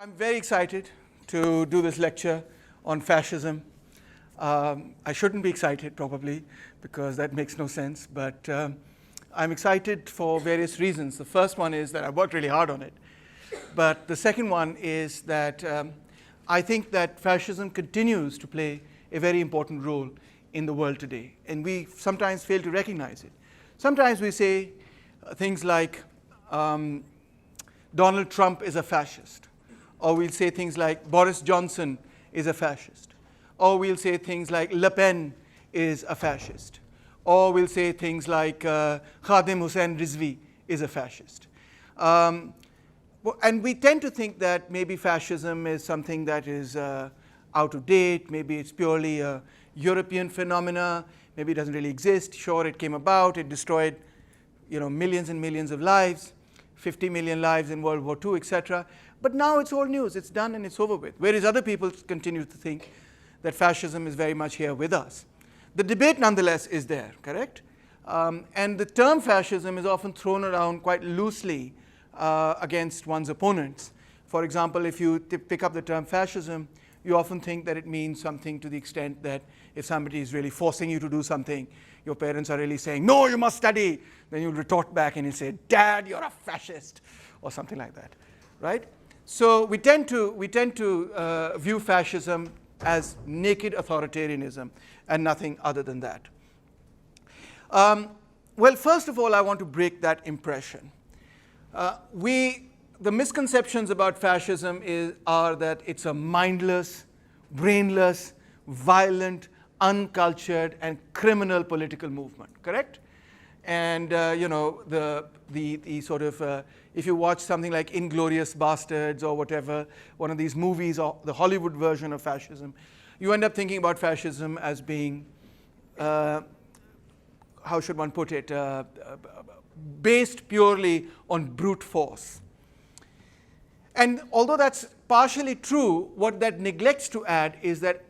I'm very excited to do this lecture on fascism. I shouldn't be excited probably because that makes no sense, but I'm excited for various reasons. The first one is that I worked really hard on it, but the second one is that I think that fascism continues to play a very important role in the world today, and we sometimes fail to recognize it. Sometimes we say things like Donald Trump is a fascist, or we'll say things like Boris Johnson is a fascist, or we'll say things like Le Pen is a fascist, or we'll say things like Khadim Hussein Rizvi is a fascist. And we tend to think that maybe fascism is something that is out of date, maybe it's purely a European phenomena, maybe it doesn't really exist. Sure, it came about, it destroyed millions and millions of lives, 50 million lives in World War II, etc. But now it's old news, it's done and it's over with. Whereas other people continue to think that fascism is very much here with us. The debate nonetheless is there, correct? And the term fascism is often thrown around quite loosely against one's opponents. For example, if you pick up the term fascism, you often think that it means something to the extent that if somebody is really forcing you to do something, your parents are really saying, no, you must study. Then you'll retort back and you say, Dad, you're a fascist, or something like that, right? So we tend to view fascism as naked authoritarianism and nothing other than that. Well, first of all, I want to break that impression. The misconceptions about fascism are that it's a mindless, brainless, violent, uncultured, and criminal political movement, correct? And the sort of, if you watch something like Inglorious Bastards or whatever, one of these movies or the Hollywood version of fascism, you end up thinking about fascism as being, how should one put it, based purely on brute force. And although that's partially true, what that neglects to add is that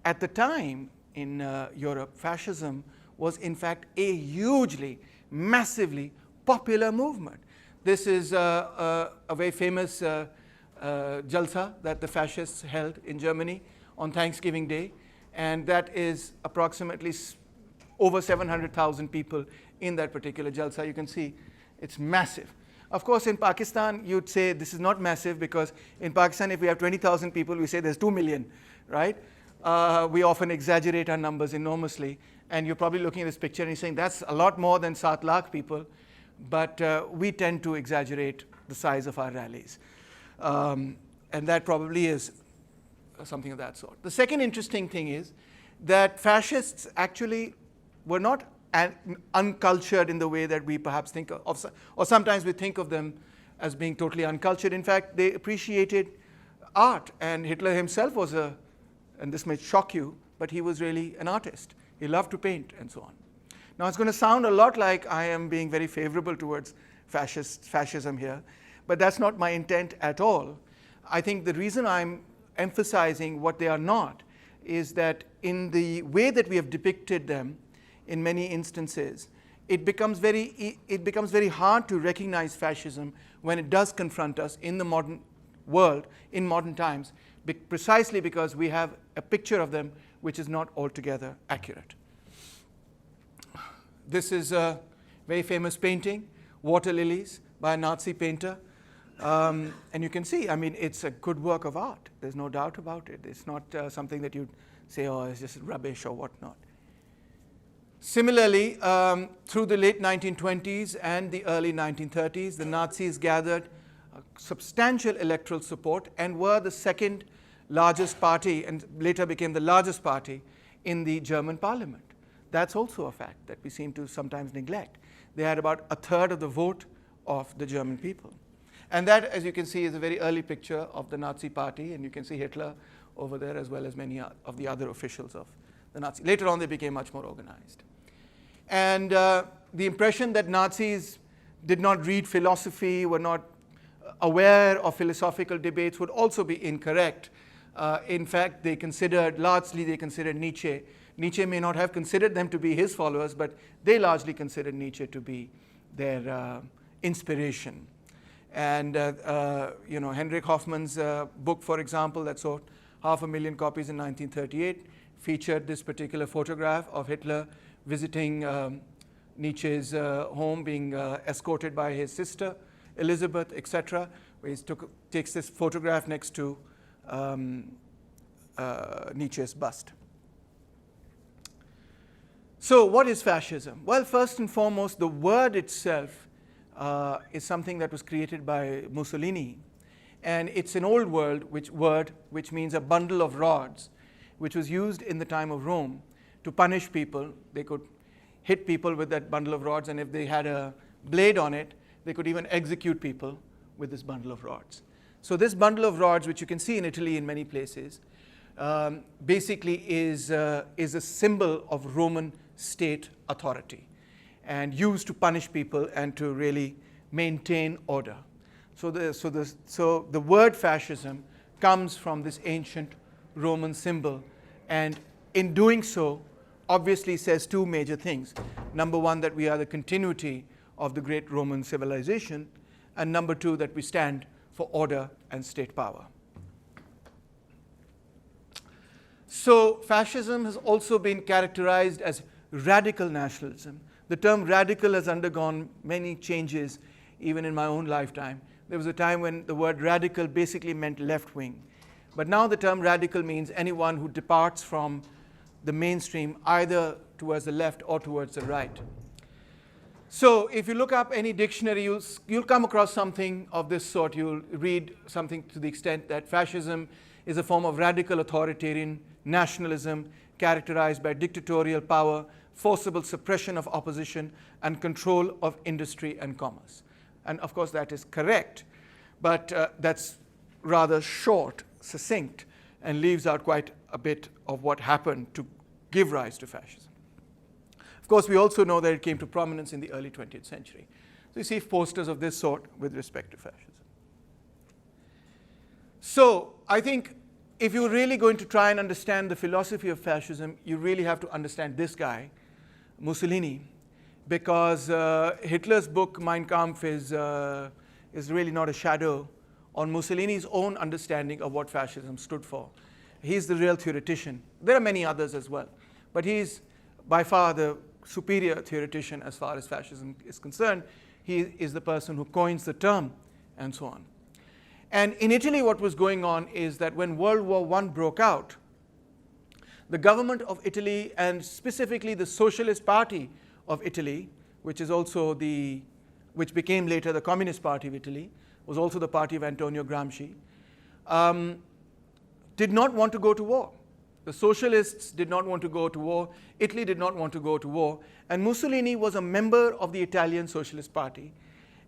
at the time in Europe, fascism was in fact a hugely, massively popular movement. This is a very famous jalsa that the fascists held in Germany on Thanksgiving Day, and that is approximately over 700,000 people in that particular jalsa. You can see it's massive. Of course, in Pakistan, you'd say this is not massive because in Pakistan, if we have 20,000 people, we say there's 2 million, right? We often exaggerate our numbers enormously. And you're probably looking at this picture and you're saying that's a lot more than 7 lakh people. But we tend to exaggerate the size of our rallies. And that probably is something of that sort. The second interesting thing is that fascists actually were not uncultured in the way that we perhaps think of, or sometimes we think of them as being totally uncultured. In fact, they appreciated art, and Hitler himself was and this may shock you, but he was really an artist. He loved to paint and so on. Now it's going to sound a lot like I am being very favorable towards fascism here, but that's not my intent at all. I think the reason I'm emphasizing what they are not is that in the way that we have depicted them, in many instances, it becomes very hard to recognize fascism when it does confront us in the modern world, in modern times, precisely because we have a picture of them which is not altogether accurate. This is a very famous painting, Water Lilies, by a Nazi painter. And you can see, I mean, it's a good work of art. There's no doubt about it. It's not something that you'd say, oh, it's just rubbish or whatnot. Similarly, through the late 1920s and the early 1930s, the Nazis gathered substantial electoral support and were the second largest party and later became the largest party in the German parliament. That's also a fact that we seem to sometimes neglect. They had about 1/3 of the vote of the German people. And that, as you can see, is a very early picture of the Nazi party, and you can see Hitler over there as well as many of the other officials of the Nazis. Later on, they became much more organized. And the impression that Nazis did not read philosophy, were not aware of philosophical debates would also be incorrect. In fact, largely they considered Nietzsche. Nietzsche may not have considered them to be his followers, but they largely considered Nietzsche to be their inspiration. And Henrik Hoffmann's book, for example, that sold 500,000 copies in 1938, featured this particular photograph of Hitler visiting Nietzsche's home, being escorted by his sister, Elizabeth, etc., where he takes this photograph next to Nietzsche's bust. So what is fascism? Well, first and foremost, the word itself is something that was created by Mussolini. And it's an old word which means a bundle of rods, which was used in the time of Rome to punish people. They could hit people with that bundle of rods, and if they had a blade on it, they could even execute people with this bundle of rods. So this bundle of rods, which you can see in Italy in many places, basically is a symbol of Roman state authority and used to punish people and to really maintain order. So the word fascism comes from this ancient Roman symbol, and in doing so, obviously says two major things. Number one, that we are the continuity of the great Roman civilization, and number two, that we stand for order and state power. So fascism has also been characterized as radical nationalism. The term radical has undergone many changes, even in my own lifetime. There was a time when the word radical basically meant left wing. But now the term radical means anyone who departs from the mainstream, either towards the left or towards the right. So if you look up any dictionary, you'll come across something of this sort. You'll read something to the extent that fascism is a form of radical authoritarian nationalism characterized by dictatorial power, forcible suppression of opposition, and control of industry and commerce. And of course that is correct, but that's rather short, succinct, and leaves out quite a bit of what happened to give rise to fascism. Of course, we also know that it came to prominence in the early 20th century. So you see posters of this sort with respect to fascism. So I think if you're really going to try and understand the philosophy of fascism, you really have to understand this guy, Mussolini, because Hitler's book, Mein Kampf, is really not a shadow on Mussolini's own understanding of what fascism stood for. He's the real theoretician. There are many others as well, but he's by far the superior theoretician as far as fascism is concerned. He is the person who coins the term and so on. And in Italy, what was going on is that when World War I broke out, the government of Italy, and specifically the Socialist Party of Italy, which became later the Communist Party of Italy, was also the party of Antonio Gramsci, did not want to go to war. The socialists did not want to go to war. Italy did not want to go to war. And Mussolini was a member of the Italian Socialist Party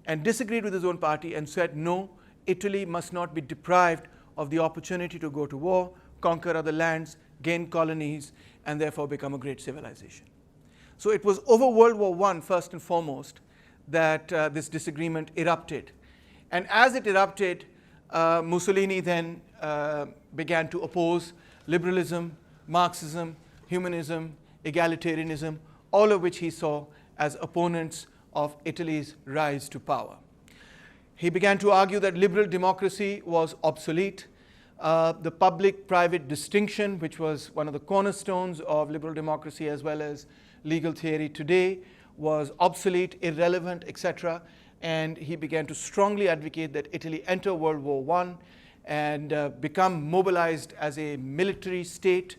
and disagreed with his own party and said, no, Italy must not be deprived of the opportunity to go to war, conquer other lands, gain colonies, and therefore become a great civilization. So it was over World War I, first and foremost, that this disagreement erupted. And as it erupted, Mussolini then began to oppose liberalism, Marxism, humanism, egalitarianism, all of which he saw as opponents of Italy's rise to power. He began to argue that liberal democracy was obsolete. The public-private distinction, which was one of the cornerstones of liberal democracy as well as legal theory today, was obsolete, irrelevant, etc. And he began to strongly advocate that Italy enter World War I and become mobilized as a military state.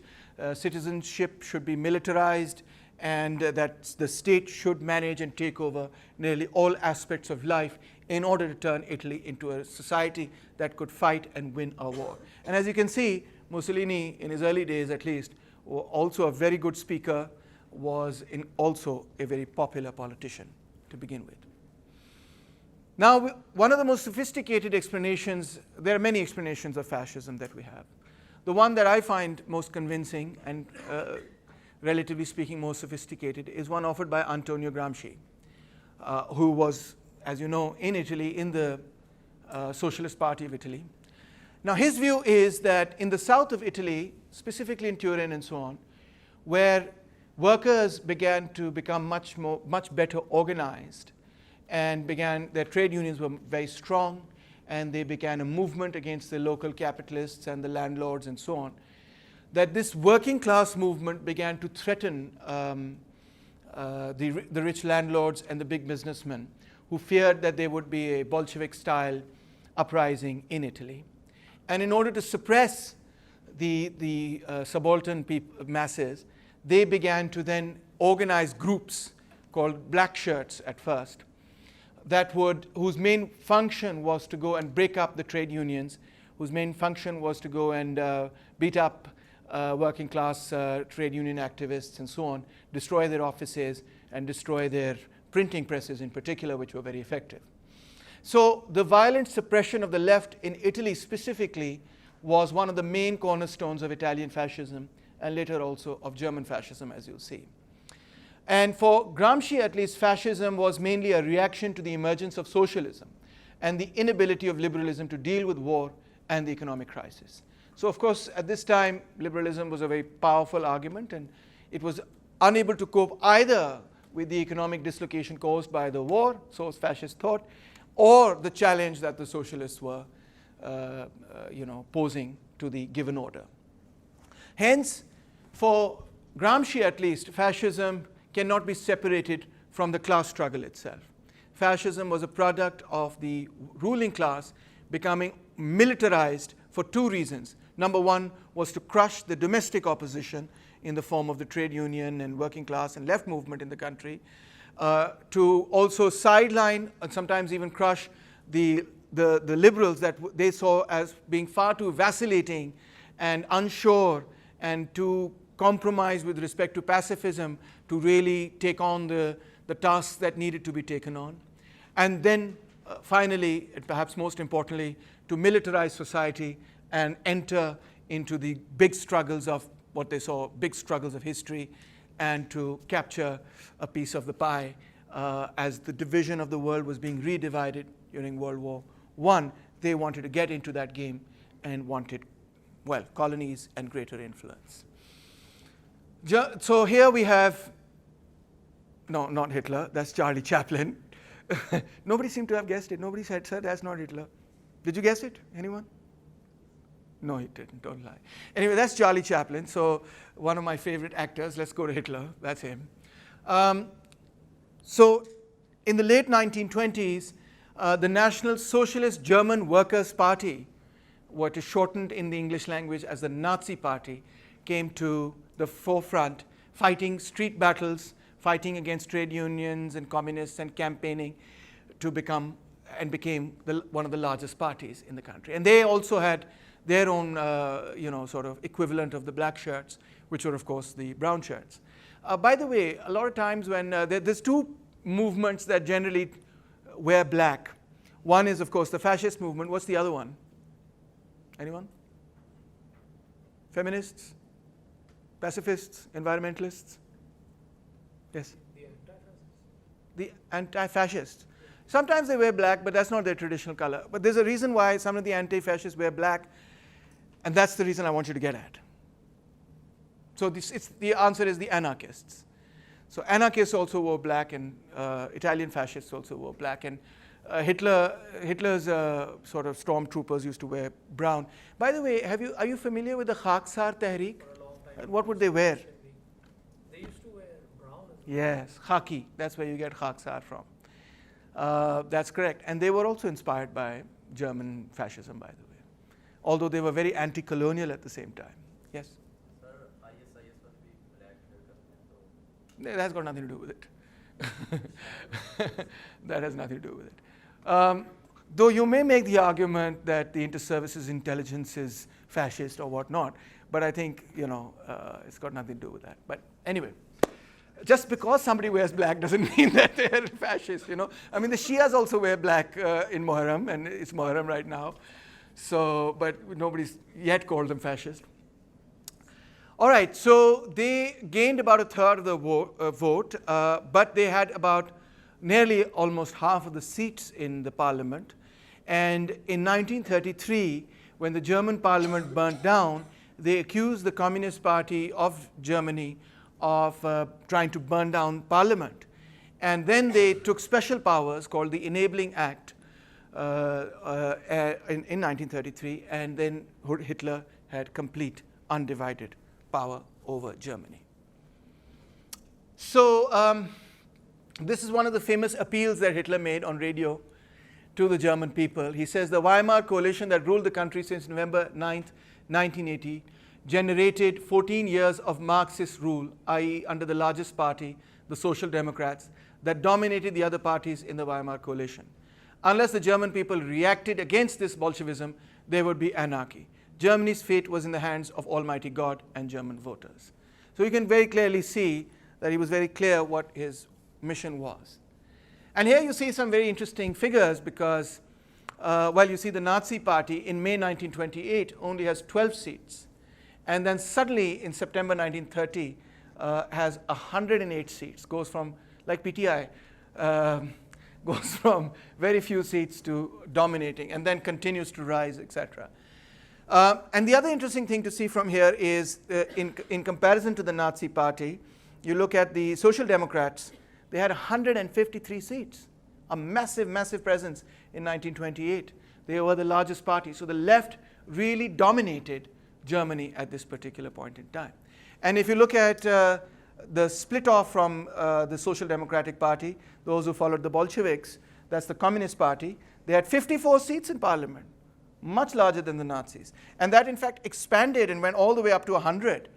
Citizenship should be militarized, and that the state should manage and take over nearly all aspects of life in order to turn Italy into a society that could fight and win a war. And as you can see, Mussolini, in his early days at least, also a very good speaker, was also a very popular politician to begin with. Now, one of the most sophisticated explanations, there are many explanations of fascism that we have. The one that I find most convincing and relatively speaking most sophisticated is one offered by Antonio Gramsci, who was, as you know, in Italy, in the Socialist Party of Italy. Now, his view is that in the south of Italy, specifically in Turin and so on, where workers began to become much better organized, and their trade unions were very strong, and they began a movement against the local capitalists and the landlords and so on, that this working class movement began to threaten the rich landlords and the big businessmen, who feared that there would be a Bolshevik-style uprising in Italy. And in order to suppress the subaltern masses, they began to then organize groups called black shirts at first, whose main function was to go and break up the trade unions, whose main function was to go and beat up working class trade union activists and so on, destroy their offices and destroy their printing presses in particular, which were very effective. So the violent suppression of the left in Italy specifically was one of the main cornerstones of Italian fascism, and later also of German fascism, as you'll see. And for Gramsci, at least, fascism was mainly a reaction to the emergence of socialism and the inability of liberalism to deal with war and the economic crisis. So, of course, at this time, liberalism was a very powerful argument, and it was unable to cope either with the economic dislocation caused by the war, so fascist thought, or the challenge that the socialists were posing to the given order. Hence, for Gramsci at least, fascism cannot be separated from the class struggle itself. Fascism was a product of the ruling class becoming militarized for two reasons. Number one was to crush the domestic opposition in the form of the trade union and working class and left movement in the country, to also sideline and sometimes even crush the liberals that they saw as being far too vacillating and unsure and to compromise with respect to pacifism to really take on the tasks that needed to be taken on. And then finally, and perhaps most importantly, to militarize society and enter into the big struggles of what they saw, big struggles of history, and to capture a piece of the pie as the division of the world was being redivided during World War I. They wanted to get into that game and wanted, well, colonies and greater influence. So here we have, no, not Hitler, that's Charlie Chaplin. Nobody seemed to have guessed it. Nobody said, sir, that's not Hitler. Did you guess it? Anyone? No, he didn't, don't lie. Anyway, that's Charlie Chaplin, so one of my favorite actors. Let's go to Hitler, that's him. So in the late 1920s, the National Socialist German Workers' Party, what is shortened in the English language as the Nazi Party, came to the forefront, fighting street battles, fighting against trade unions and communists and campaigning to became one of the largest parties in the country. And they also had their own sort of equivalent of the black shirts, which were, of course, the brown shirts. By the way, a lot of times when there's two movements that generally wear black. One is, of course, the fascist movement. What's the other one? Anyone? Feminists? Pacifists? Environmentalists? Yes? The anti-fascists. Sometimes they wear black, but that's not their traditional color. But there's a reason why some of the anti-fascists wear black, and that's the reason I want you to get at. So the answer is the anarchists. So anarchists also wore black, and Italian fascists also wore black, and Hitler's sort of stormtroopers used to wear brown. By the way, are you familiar with the Khaksar Tehreek? What would they wear? They used to wear brown. Yes, khaki. That's where you get Khaksar from. That's correct. And they were also inspired by German fascism, by the way, although they were very anti-colonial at the same time. Yes? Sir, ISIS will be black. So. That's got nothing to do with it. That has nothing to do with it. Though you may make the argument that the inter-services intelligence is fascist or whatnot, but I think, it's got nothing to do with that. But anyway, just because somebody wears black doesn't mean that they're fascist, I mean, the Shias also wear black in Muharram, and it's Muharram right now. So, but nobody's yet called them fascist. All right, so they gained about a third of the vote, but they had about nearly almost half of the seats in the parliament. And in 1933, when the German parliament burnt down, they accused the Communist Party of Germany of trying to burn down parliament. And then they took special powers called the Enabling Act in 1933, and then Hitler had complete undivided power over Germany. So this is one of the famous appeals that Hitler made on radio to the German people. He says the Weimar coalition that ruled the country since November 9th, 1980 generated 14 years of Marxist rule, i.e. under the largest party, the Social Democrats, that dominated the other parties in the Weimar coalition. Unless the German people reacted against this Bolshevism, there would be anarchy. Germany's fate was in the hands of Almighty God and German voters. So you can very clearly see that he was very clear what his mission was. And here you see some very interesting figures because, well, you see the Nazi Party in May 1928 only has 12 seats. And then suddenly in September 1930 has 108 seats, goes from, like PTI, goes from very few seats to dominating and then continues to rise, etc. And the other interesting thing to see from here is in comparison to the Nazi Party, you look at the Social Democrats, they had 153 seats, a massive, massive presence in 1928. They were the largest party. So the left really dominated Germany at this particular point in time. And if you look at the split off from the Social Democratic Party, those who followed the Bolsheviks, that's the Communist Party, they had 54 seats in parliament, much larger than the Nazis. And that in fact expanded and went all the way up to 100.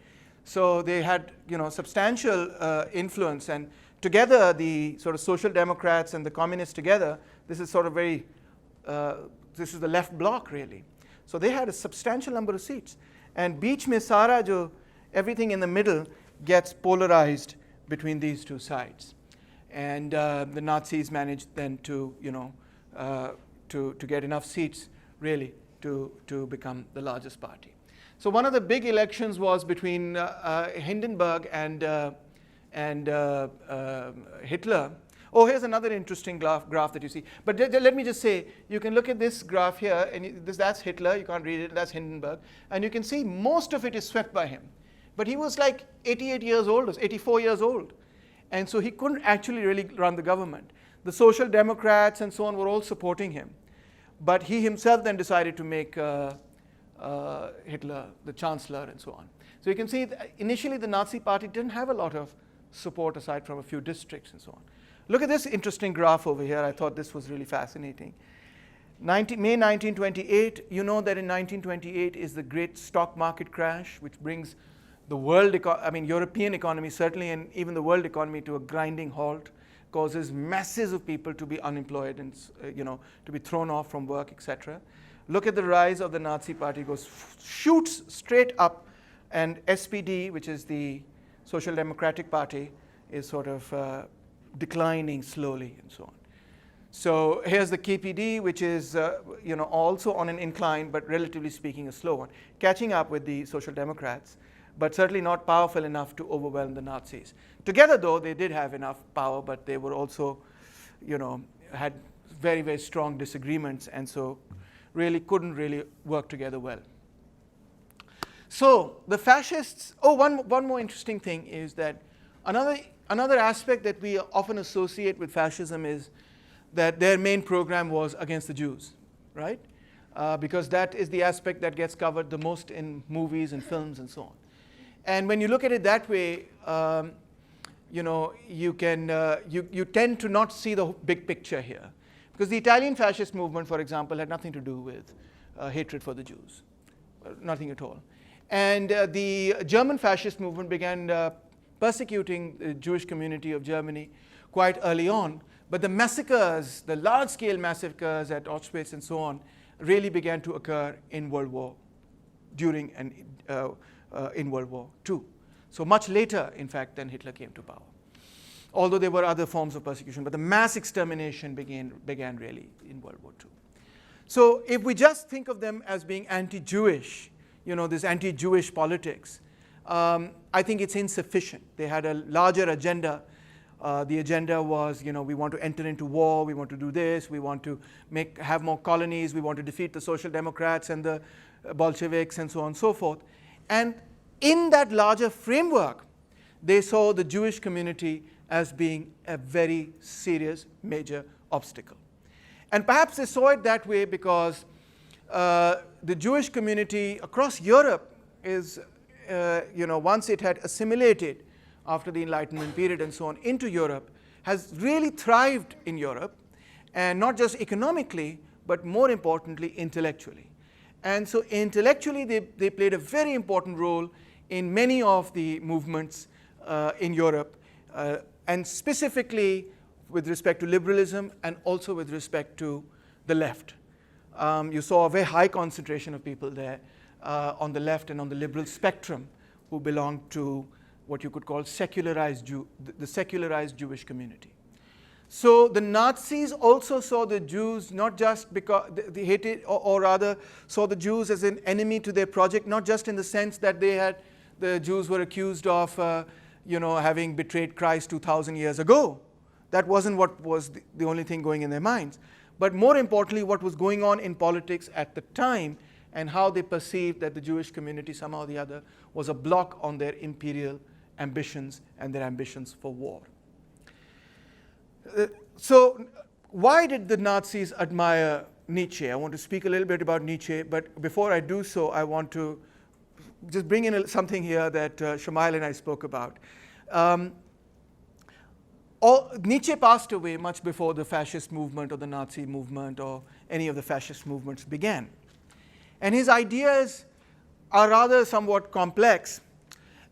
So they had, substantial influence, and together the sort of Social Democrats and the Communists together, this is sort of very, this is the left bloc really. So they had a substantial number of seats. And beech mein sara jo, everything in the middle gets polarized between these two sides. And the Nazis managed then to, to get enough seats really to become the largest party. So one of the big elections was between Hindenburg and Hitler. Oh, here's another interesting graph that you see. But let me just say, you can look at this graph here, and that's Hitler. You can't read it. That's Hindenburg. And you can see most of it is swept by him. But he was like 88 years old, or 84 years old. And so he couldn't actually really run the government. The Social Democrats and so on were all supporting him. But he himself then decided to make Hitler the chancellor and so on. So you can see that initially the Nazi Party didn't have a lot of support aside from a few districts and so on. Look at this interesting graph over here. I thought this was really fascinating. May 1928, you know that in 1928 is the great stock market crash, which brings the world, European economy certainly, and even the world economy to a grinding halt, causes masses of people to be unemployed and to be thrown off from work, etc. Look at the rise of the Nazi Party, shoots straight up, and SPD, which is the Social Democratic Party, is sort of declining slowly and so on. So here's the KPD, which is also on an incline, but relatively speaking a slow one, catching up with the Social Democrats, but certainly not powerful enough to overwhelm the Nazis. Together, though, they did have enough power, but they were also, had very, very strong disagreements, and so really couldn't really work together well. So the fascists, one more interesting thing is that another aspect that we often associate with fascism is that their main program was against the Jews, right? Because that is the aspect that gets covered the most in movies and films and so on. And when you look at it that way, you tend to not see the big picture here. Because the Italian fascist movement, for example, had nothing to do with hatred for the Jews, nothing at all. And the German fascist movement began persecuting the Jewish community of Germany quite early on. But the massacres, the large-scale massacres at Auschwitz and so on, really began to occur in World War, during and in World War II. So much later, in fact, than Hitler came to power. Although there were other forms of persecution, but the mass extermination began really in World War II. So if we just think of them as being anti-Jewish, this anti-Jewish politics, I think it's insufficient. They had a larger agenda. The agenda was, we want to enter into war, we want to do this, we want to have more colonies, we want to defeat the Social Democrats and the Bolsheviks and so on and so forth. And in that larger framework, they saw the Jewish community as being a very serious, major obstacle. And perhaps they saw it that way because the Jewish community across Europe is, once it had assimilated after the Enlightenment period and so on into Europe, has really thrived in Europe, and not just economically, but more importantly, intellectually. And so intellectually, they played a very important role in many of the movements in Europe, and specifically with respect to liberalism and also with respect to the left. You saw a very high concentration of people there on the left and on the liberal spectrum who belonged to what you could call the secularized Jewish community. So the Nazis also saw the Jews not just because they hated, or rather saw the Jews as an enemy to their project, not just in the sense that the Jews were accused of having betrayed Christ 2,000 years ago. That wasn't what was the only thing going in their minds. But more importantly, what was going on in politics at the time and how they perceived that the Jewish community somehow or the other was a block on their imperial ambitions and their ambitions for war. So why did the Nazis admire Nietzsche? I want to speak a little bit about Nietzsche, but before I do so, I want to just bring in something here that Shamail and I spoke about. Nietzsche passed away much before the fascist movement or the Nazi movement or any of the fascist movements began. And his ideas are rather somewhat complex,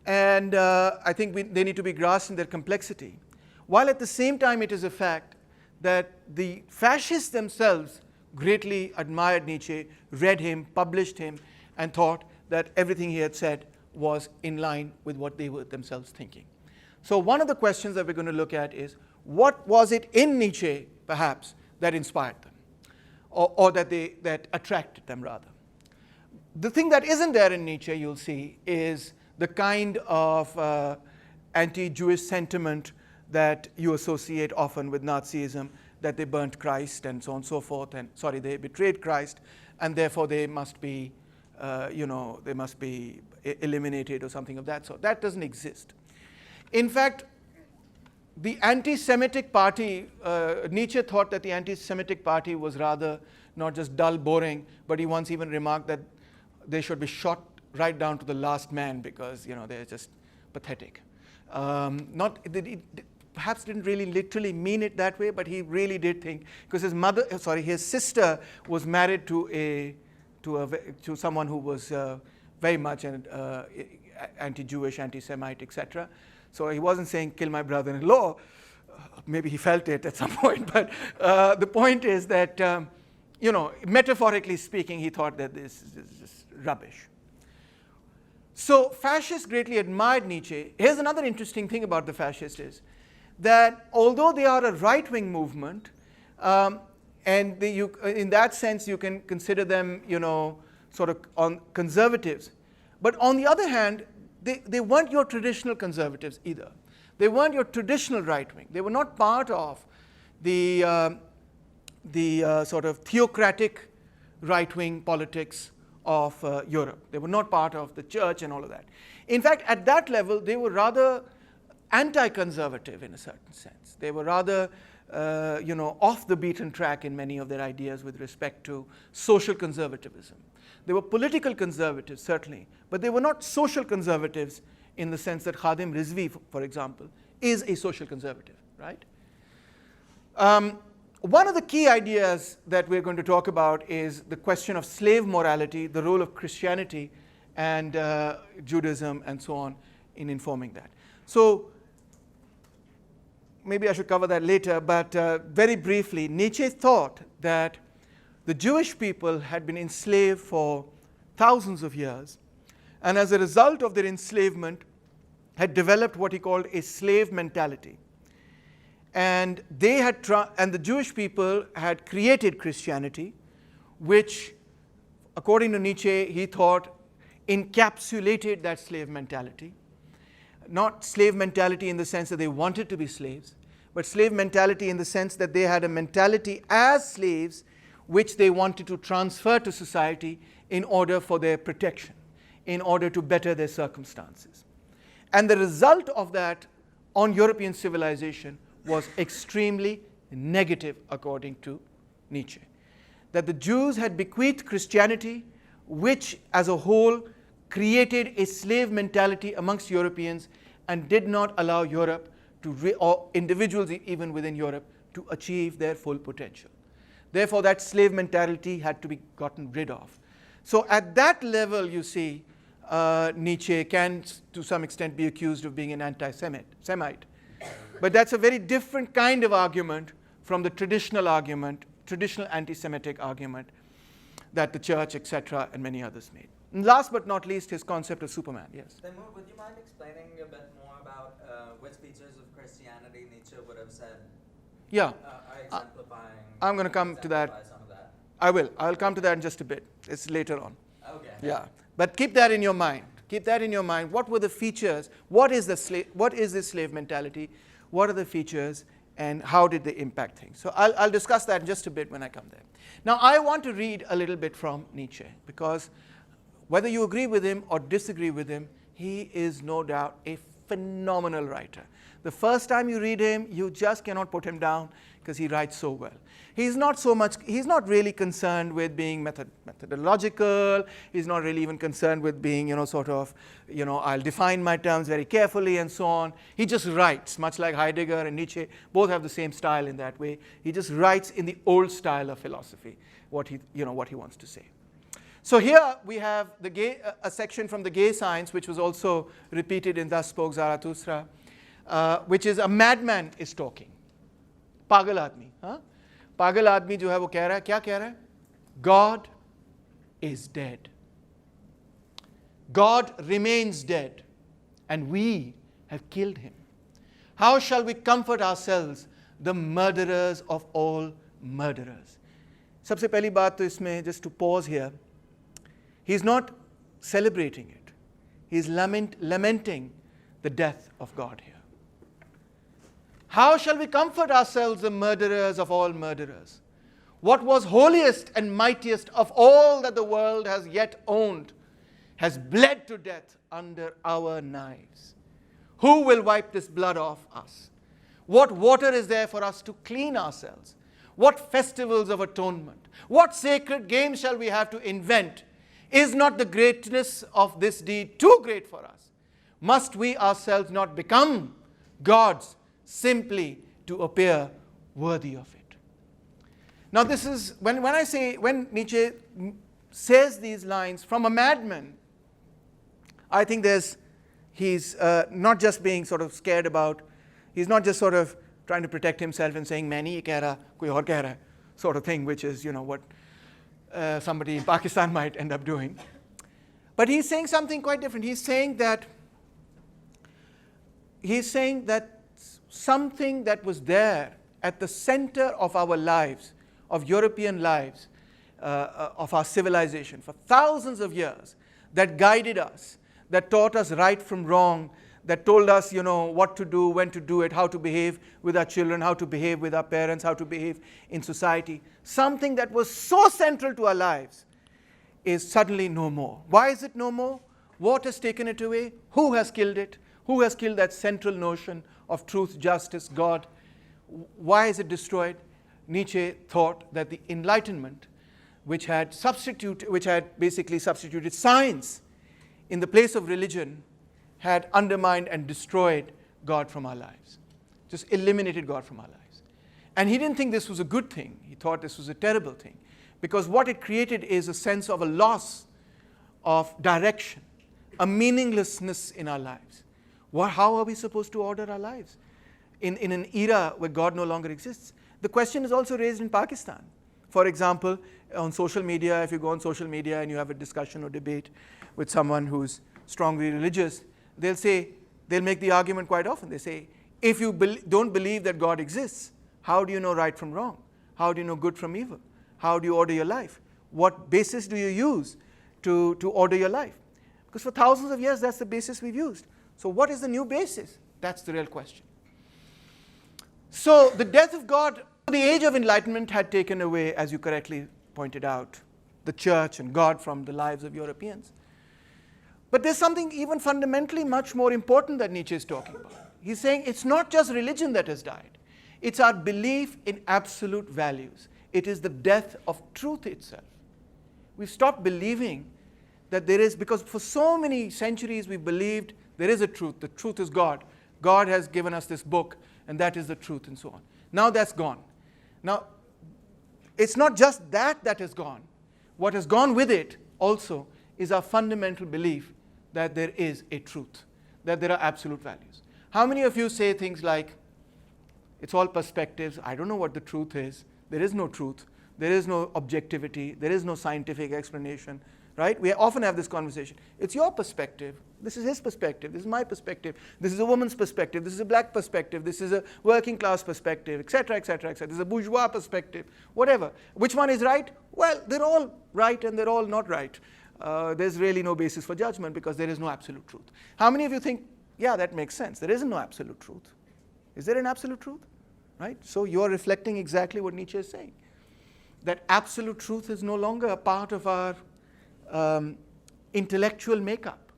and I think they need to be grasped in their complexity. While at the same time it is a fact that the fascists themselves greatly admired Nietzsche, read him, published him, and thought that everything he had said was in line with what they were themselves thinking. So one of the questions that we're going to look at is, what was it in Nietzsche, perhaps, that inspired them, or that attracted them, rather? The thing that isn't there in Nietzsche, you'll see, is the kind of anti-Jewish sentiment that you associate often with Nazism, that they burnt Christ and so on and so forth, and they betrayed Christ, and therefore they must be, they must be eliminated or something of that sort. That doesn't exist. In fact, the anti-Semitic party, Nietzsche thought that the anti-Semitic party was rather not just dull, boring, but he once even remarked that they should be shot right down to the last man because they're just pathetic. Perhaps didn't really literally mean it that way, but he really did think, because his sister was married to someone who was very much an anti-Jewish, anti-Semite, etc. So he wasn't saying kill my brother-in-law. Maybe he felt it at some point, but the point is that metaphorically speaking, he thought that this is just rubbish. So fascists greatly admired Nietzsche. Here's another interesting thing about the fascists is that although they are a right-wing movement, and in that sense you can consider them, sort of on conservatives, but on the other hand, they weren't your traditional conservatives either. They weren't your traditional right-wing. They were not part of the sort of theocratic right-wing politics of Europe. They were not part of the church and all of that. In fact, at that level, they were rather anti-conservative in a certain sense. They were rather, off the beaten track in many of their ideas with respect to social conservatism. They were political conservatives, certainly, but they were not social conservatives in the sense that Khadim Rizvi, for example, is a social conservative, right? One of the key ideas that we're going to talk about is the question of slave morality, the role of Christianity and Judaism and so on in informing that. So maybe I should cover that later, but very briefly, Nietzsche thought that the Jewish people had been enslaved for thousands of years, and as a result of their enslavement, had developed what he called a slave mentality. And the Jewish people had created Christianity, which, according to Nietzsche, he thought encapsulated that slave mentality. Not slave mentality in the sense that they wanted to be slaves, but slave mentality in the sense that they had a mentality as slaves which they wanted to transfer to society in order for their protection, in order to better their circumstances. And the result of that on European civilization was extremely negative, according to Nietzsche. That the Jews had bequeathed Christianity, which as a whole created a slave mentality amongst Europeans and did not allow Europe to, or individuals even within Europe, to achieve their full potential. Therefore, that slave mentality had to be gotten rid of. So at that level, you see, Nietzsche can, to some extent, be accused of being an anti-Semite. But that's a very different kind of argument from the traditional argument, traditional anti-Semitic argument that the church, etc., and many others made. And last but not least, his concept of Superman. Yes? Taimur, would you mind explaining a bit more about which features of Christianity Nietzsche would have said Yeah. are exemplifying? I'm going to come to that. Some of that. I will. I'll come to that in just a bit. It's later on. Okay. Yeah. But keep that in your mind. Keep that in your mind. What were the features? What is this slave mentality? What are the features? And how did they impact things? So I'll discuss that in just a bit when I come there. Now, I want to read a little bit from Nietzsche, because whether you agree with him or disagree with him, he is no doubt a phenomenal writer. The first time you read him, you just cannot put him down because he writes so well. He's not really concerned with being methodological. He's not really even concerned with being, I'll define my terms very carefully and so on. He just writes, much like Heidegger and Nietzsche, both have the same style in that way. He just writes in the old style of philosophy, what he wants to say. So here we have a section from the Gay Science, which was also repeated in Thus Spoke Zarathustra, which is a madman is talking. Pagal aadmi. Huh? Pagal aadmi jo hai wo keh raha hai, kya keh raha hai? God is dead. God remains dead, and we have killed him. How shall we comfort ourselves, the murderers of all murderers? Sabse pehli baat to isme, just to pause here, he's not celebrating it. He's lamenting the death of God here. How shall we comfort ourselves, the murderers of all murderers? What was holiest and mightiest of all that the world has yet owned has bled to death under our knives. Who will wipe this blood off us? What water is there for us to clean ourselves? What festivals of atonement? What sacred games shall we have to invent? Is not the greatness of this deed too great for us? Must we ourselves not become gods simply to appear worthy of it? Now this is, when Nietzsche says these lines from a madman, I think he's not just being sort of scared about, he's not just sort of trying to protect himself and saying, main nahi keh raha, koi aur keh raha, sort of thing, which is, what somebody in Pakistan might end up doing. But he's saying something quite different. He's saying that something that was there at the center of our lives, of European lives, of our civilization for thousands of years, that guided us, that taught us right from wrong, that told us, what to do, when to do it, how to behave with our children, how to behave with our parents, how to behave in society. Something that was so central to our lives is suddenly no more. Why is it no more? What has taken it away? Who has killed it? Who has killed that central notion of truth, justice, God? Why is it destroyed? Nietzsche thought that the Enlightenment, which had basically substituted science in the place of religion, had undermined and destroyed God from our lives, just eliminated God from our lives. And he didn't think this was a good thing. He thought this was a terrible thing, because what it created is a sense of a loss of direction, a meaninglessness in our lives. How are we supposed to order our lives in an era where God no longer exists? The question is also raised in Pakistan. For example, on social media, if you go on social media and you have a discussion or debate with someone who's strongly religious, they'll make the argument quite often. They say, if you don't believe that God exists, how do you know right from wrong? How do you know good from evil? How do you order your life? What basis do you use to order your life? Because for thousands of years, that's the basis we've used. So what is the new basis? That's the real question. So the death of God, the age of enlightenment had taken away, as you correctly pointed out, the church and God from the lives of Europeans. But there's something even fundamentally much more important that Nietzsche is talking about. He's saying it's not just religion that has died. It's our belief in absolute values. It is the death of truth itself. We've stopped believing that there is, because for so many centuries we believed there is a truth. The truth is God. God has given us this book, and that is the truth, and so on. Now that's gone. Now, it's not just that that has gone. What has gone with it also is our fundamental belief that there is a truth, that there are absolute values. How many of you say things like, it's all perspectives, I don't know what the truth is, there is no truth, there is no objectivity, there is no scientific explanation, right? We often have this conversation. It's your perspective, this is his perspective, this is my perspective, this is a woman's perspective, this is a black perspective, this is a working class perspective, etc., etc., etc. This is a bourgeois perspective, whatever. Which one is right? Well, they're all right and they're all not right. There's really no basis for judgment because there is no absolute truth. How many of you think, yeah, that makes sense, there isn't no absolute truth? Is there an absolute truth? Right? So you're reflecting exactly what Nietzsche is saying. That absolute truth is no longer a part of our intellectual makeup.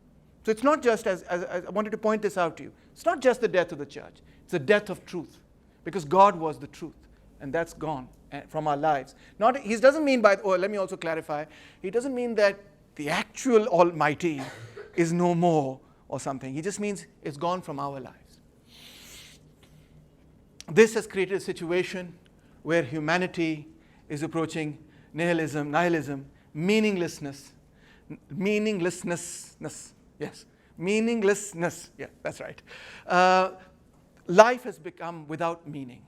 So it's not just, as I wanted to point this out to you, it's not just the death of the church, it's the death of truth. Because God was the truth, and that's gone from our lives. He doesn't mean by, let me also clarify, he doesn't mean that the actual Almighty is no more or something. He just means it's gone from our lives. This has created a situation where humanity is approaching nihilism, meaninglessness, yes, meaninglessness, yeah, that's right. Life has become without meaning.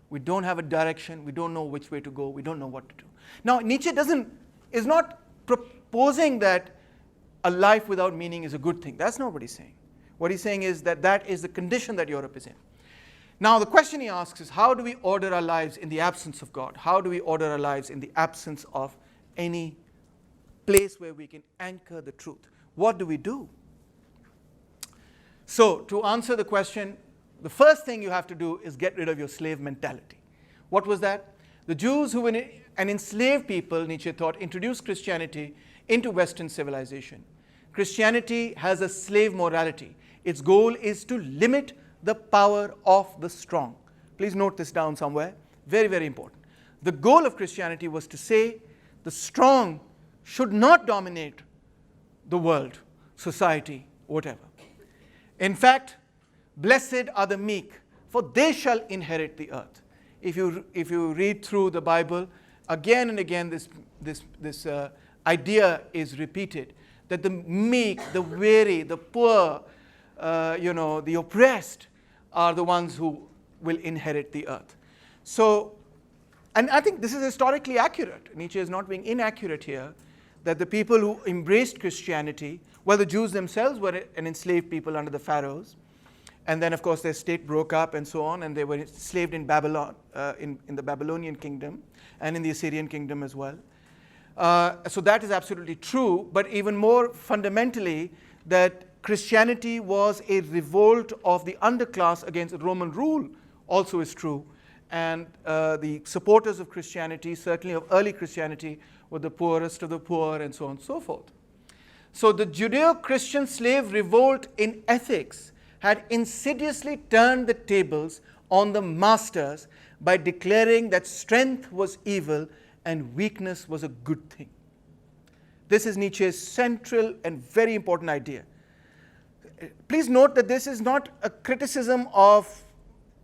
We don't have a direction, we don't know which way to go, we don't know what to do. Now, Nietzsche is not proposing that a life without meaning is a good thing. That's not what he's saying. What he's saying is that that is the condition that Europe is in. Now, the question he asks is, how do we order our lives in the absence of God? How do we order our lives in the absence of any place where we can anchor the truth? What do we do? So, to answer the question, the first thing you have to do is get rid of your slave mentality. What was that? The Jews, who were an enslaved people, Nietzsche thought, introduced Christianity into Western civilization. Christianity has a slave morality. Its goal is to limit the power of the strong. Please note this down somewhere. Very, very important. The goal of Christianity was to say the strong should not dominate the world, society, whatever. In fact, blessed are the meek, for they shall inherit the earth. If you read through the Bible, again and again this idea is repeated, that the meek, the weary, the poor, the oppressed are the ones who will inherit the earth. So, and I think this is historically accurate. Nietzsche is not being inaccurate here, that the people who embraced Christianity, well, the Jews themselves were an enslaved people under the pharaohs, and then of course their state broke up and so on, and they were enslaved in Babylon, in the Babylonian kingdom, and in the Assyrian kingdom as well. So that is absolutely true, but even more fundamentally, that Christianity was a revolt of the underclass against Roman rule also is true. And the supporters of Christianity, certainly of early Christianity, were the poorest of the poor and so on and so forth. So the Judeo-Christian slave revolt in ethics had insidiously turned the tables on the masters by declaring that strength was evil and weakness was a good thing. This is Nietzsche's central and very important idea. Please note that this is not a criticism of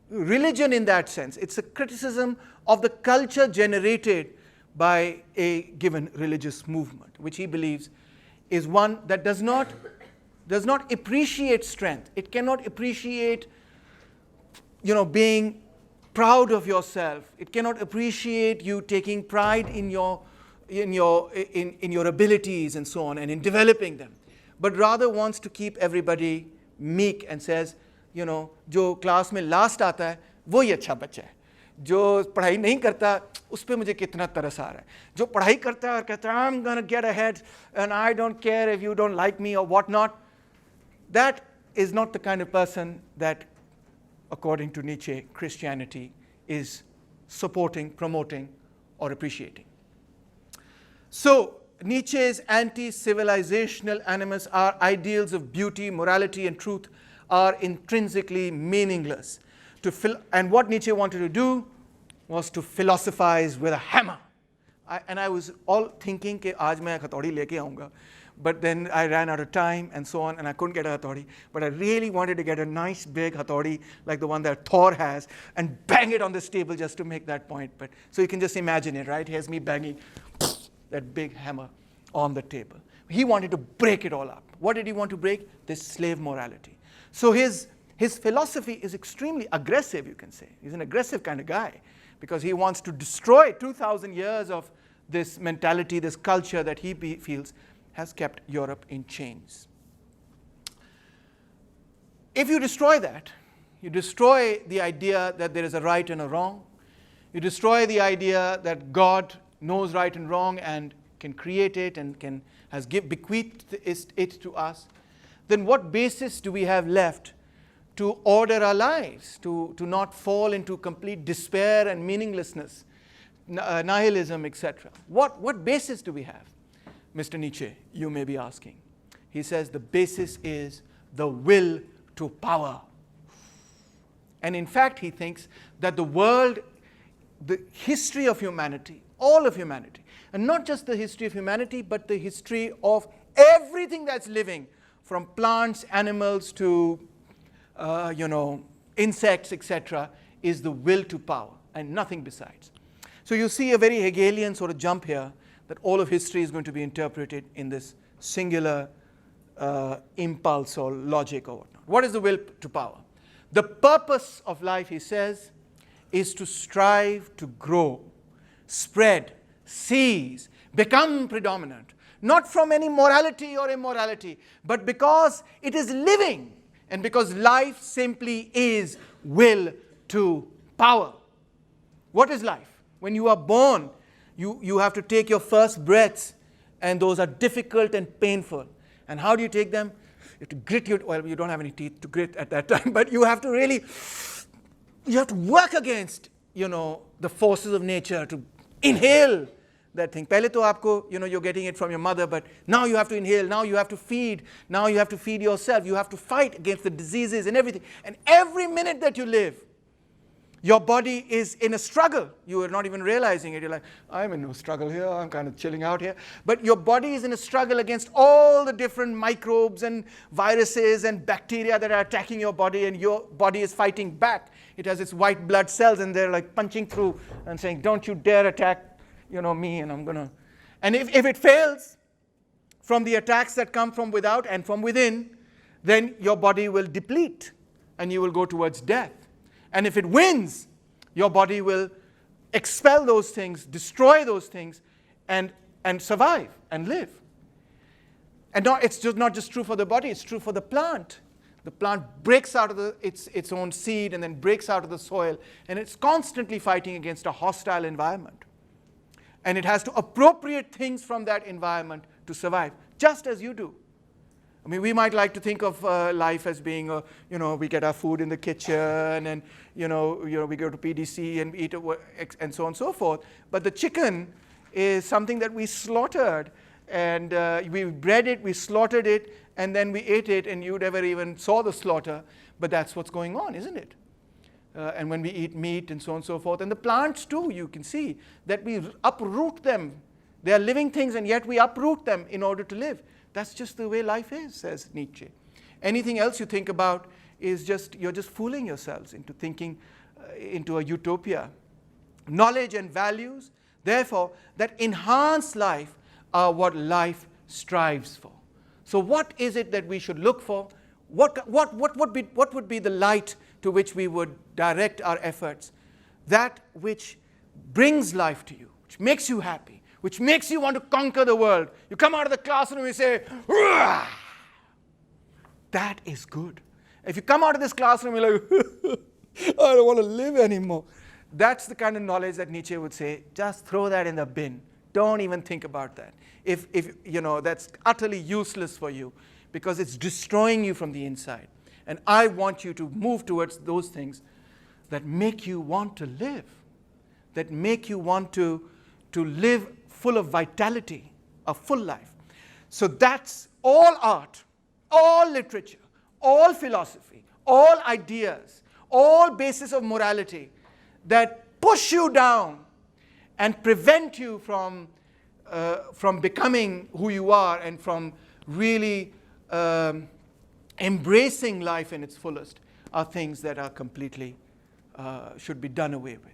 religion in that sense. It's a criticism of the culture generated by a given religious movement, which he believes is one that does not appreciate strength. It cannot appreciate, being proud of yourself. It cannot appreciate you taking pride in your abilities and so on, and in developing them, but rather wants to keep everybody meek and says, जो class में last आता है वो ही अच्छा बच्चा है, जो पढ़ाई नहीं करता उस पर मुझे कितना तरस आ रहा है, जो पढ़ाई करता है और कहता है I'm gonna get ahead and I don't care if you don't like me or what not, that is not the kind of person that, according to Nietzsche, Christianity is supporting, promoting, or appreciating. So Nietzsche's anti-civilizational animus, our ideals of beauty, morality, and truth, are intrinsically meaningless. And what Nietzsche wanted to do was to philosophize with a hammer. And I was all thinking कि आज मैं हथौड़ी लेके आऊँगा. But then I ran out of time and so on, and I couldn't get a hathodi. But I really wanted to get a nice big hathodi like the one that Thor has and bang it on this table just to make that point. But so you can just imagine it, right? Here's me banging that big hammer on the table. He wanted to break it all up. What did he want to break? This slave morality. So his philosophy is extremely aggressive, you can say. He's an aggressive kind of guy because he wants to destroy 2,000 years of this mentality, this culture that he feels has kept Europe in chains. If you destroy that, you destroy the idea that there is a right and a wrong. You destroy the idea that God knows right and wrong and can create it and has bequeathed it to us. Then what basis do we have left to order our lives, to not fall into complete despair and meaninglessness, nihilism, etc.? What basis do we have? Mr. Nietzsche, you may be asking. He says the basis is the will to power. And in fact, he thinks that the world, the history of humanity, all of humanity, and not just the history of humanity, but the history of everything that's living, from plants, animals to insects, etc., is the will to power and nothing besides. So you see a very Hegelian sort of jump here, that all of history is going to be interpreted in this singular impulse or logic or whatnot. What is the will to power? The purpose of life, he says, is to strive to grow, spread, seize, become predominant, not from any morality or immorality, but because it is living and because life simply is will to power. What is life? When you are born, you have to take your first breaths, and those are difficult and painful. And how do you take them? You have to grit your, well, you don't have any teeth to grit at that time, but you have to really, you have to work against, the forces of nature to inhale that thing. Pehle to aapko, you're getting it from your mother, but now you have to inhale, now you have to feed, now you have to feed yourself, you have to fight against the diseases and everything. And every minute that you live, your body is in a struggle. You are not even realizing it. You're like, I'm in no struggle here. I'm kind of chilling out here. But your body is in a struggle against all the different microbes and viruses and bacteria that are attacking your body, and your body is fighting back. It has its white blood cells, and they're like punching through and saying, don't you dare attack, me, and I'm going to. And if it fails from the attacks that come from without and from within, then your body will deplete, and you will go towards death. And if it wins, your body will expel those things, destroy those things, and survive and live. And it's just not just true for the body, it's true for the plant. The plant breaks out of its own seed and then breaks out of the soil, and it's constantly fighting against a hostile environment. And it has to appropriate things from that environment to survive, just as you do. I mean, we might like to think of life as being, we get our food in the kitchen, and we go to PDC and we eat it, and so on and so forth. But the chicken is something that we slaughtered, and we bred it, we slaughtered it, and then we ate it, and you never even saw the slaughter. But that's what's going on, isn't it? And when we eat meat and so on and so forth, and the plants too, you can see that we uproot them. They are living things, and yet we uproot them in order to live. That's just the way life is, says Nietzsche. Anything else you think about is you're just fooling yourselves into thinking into a utopia. Knowledge and values, therefore, that enhance life are what life strives for. So what is it that we should look for? What would be the light to which we would direct our efforts? That which brings life to you, which makes you happy, which makes you want to conquer the world. You come out of the classroom and you say, "Rah!" That is good. If you come out of this classroom, you're like, I don't want to live anymore. That's the kind of knowledge that Nietzsche would say, just throw that in the bin. Don't even think about that. If that's utterly useless for you, because it's destroying you from the inside. And I want you to move towards those things that make you want to live, that make you want to live full of vitality, a full life. So that's all art, all literature, all philosophy, all ideas, all basis of morality that push you down and prevent you from becoming who you are and from really embracing life in its fullest are things that are completely should be done away with.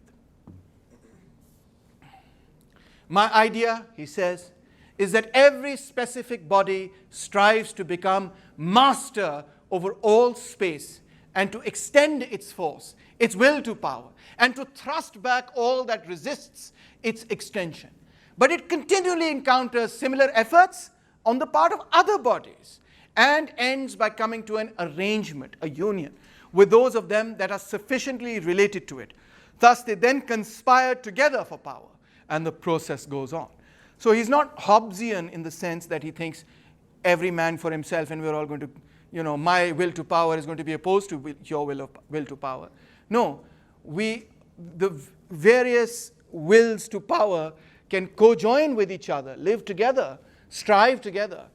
My idea, he says, is that every specific body strives to become master over all space and to extend its force, its will to power, and to thrust back all that resists its extension. But it continually encounters similar efforts on the part of other bodies and ends by coming to an arrangement, a union, with those of them that are sufficiently related to it. Thus, they then conspire together for power, and the process goes on. So he's not Hobbesian in the sense that he thinks every man for himself and we're all going to, my will to power is going to be opposed to your will to power. No, the various wills to power can co-join with each other, live together, strive together,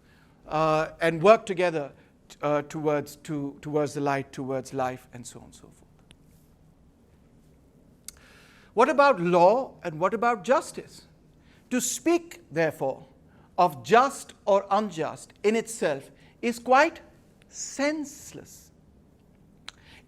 and work together towards the light, towards life, and so on and so forth. What about law and what about justice? To speak, therefore, of just or unjust in itself is quite senseless.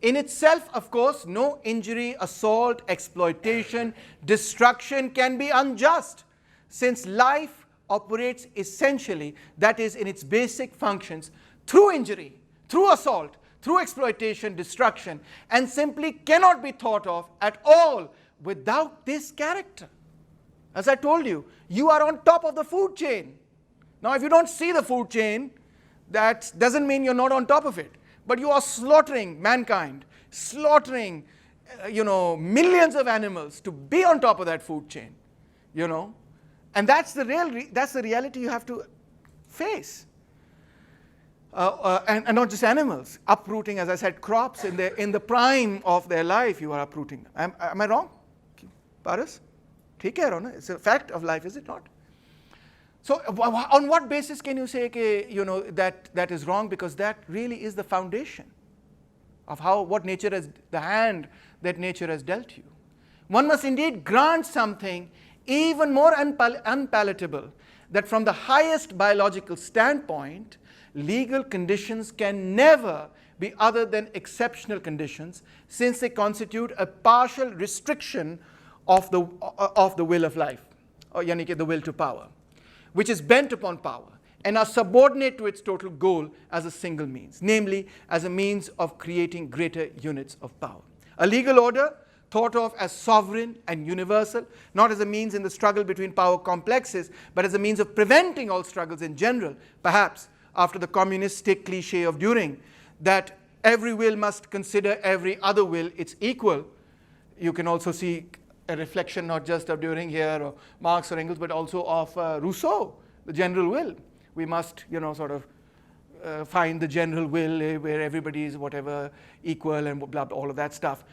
In itself, of course, no injury, assault, exploitation, destruction can be unjust, since life operates essentially, that is, in its basic functions, through injury, through assault, through exploitation, destruction, and simply cannot be thought of at all without this character. As I told you, you are on top of the food chain. Now, if you don't see the food chain, that doesn't mean you're not on top of it. But you are slaughtering mankind, slaughtering, millions of animals to be on top of that food chain, And that's the reality you have to face. And not just animals, uprooting, as I said, crops in the prime of their life, you are uprooting. Am I wrong? Paras? It's a fact of life, is it not? So on what basis can you say that is wrong? Because that really is the foundation of what nature has, the hand that nature has dealt you. One must indeed grant something even more unpalatable, that from the highest biological standpoint, legal conditions can never be other than exceptional conditions, since they constitute a partial restriction of the will of life, or the will to power, which is bent upon power and are subordinate to its total goal as a single means, namely as a means of creating greater units of power. A legal order thought of as sovereign and universal, not as a means in the struggle between power complexes, but as a means of preventing all struggles in general, perhaps after the communistic cliche of Düring, that every will must consider every other will its equal. You can also see a reflection not just of Düring here or Marx or Engels, but also of Rousseau, the general will. We must, find the general will where everybody is whatever equal and blah, blah, all of that stuff.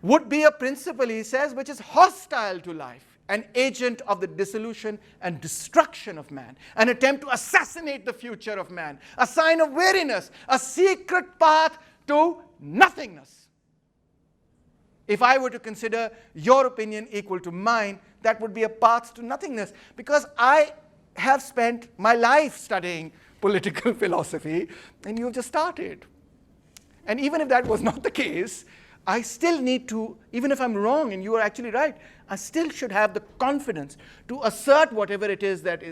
Would be a principle, he says, which is hostile to life, an agent of the dissolution and destruction of man, an attempt to assassinate the future of man, a sign of weariness, a secret path to nothingness. If I were to consider your opinion equal to mine, that would be a path to nothingness, because I have spent my life studying political philosophy, and you've just started. And even if that was not the case, I still need to, even if I'm wrong and you are actually right, I still should have the confidence to assert whatever it is that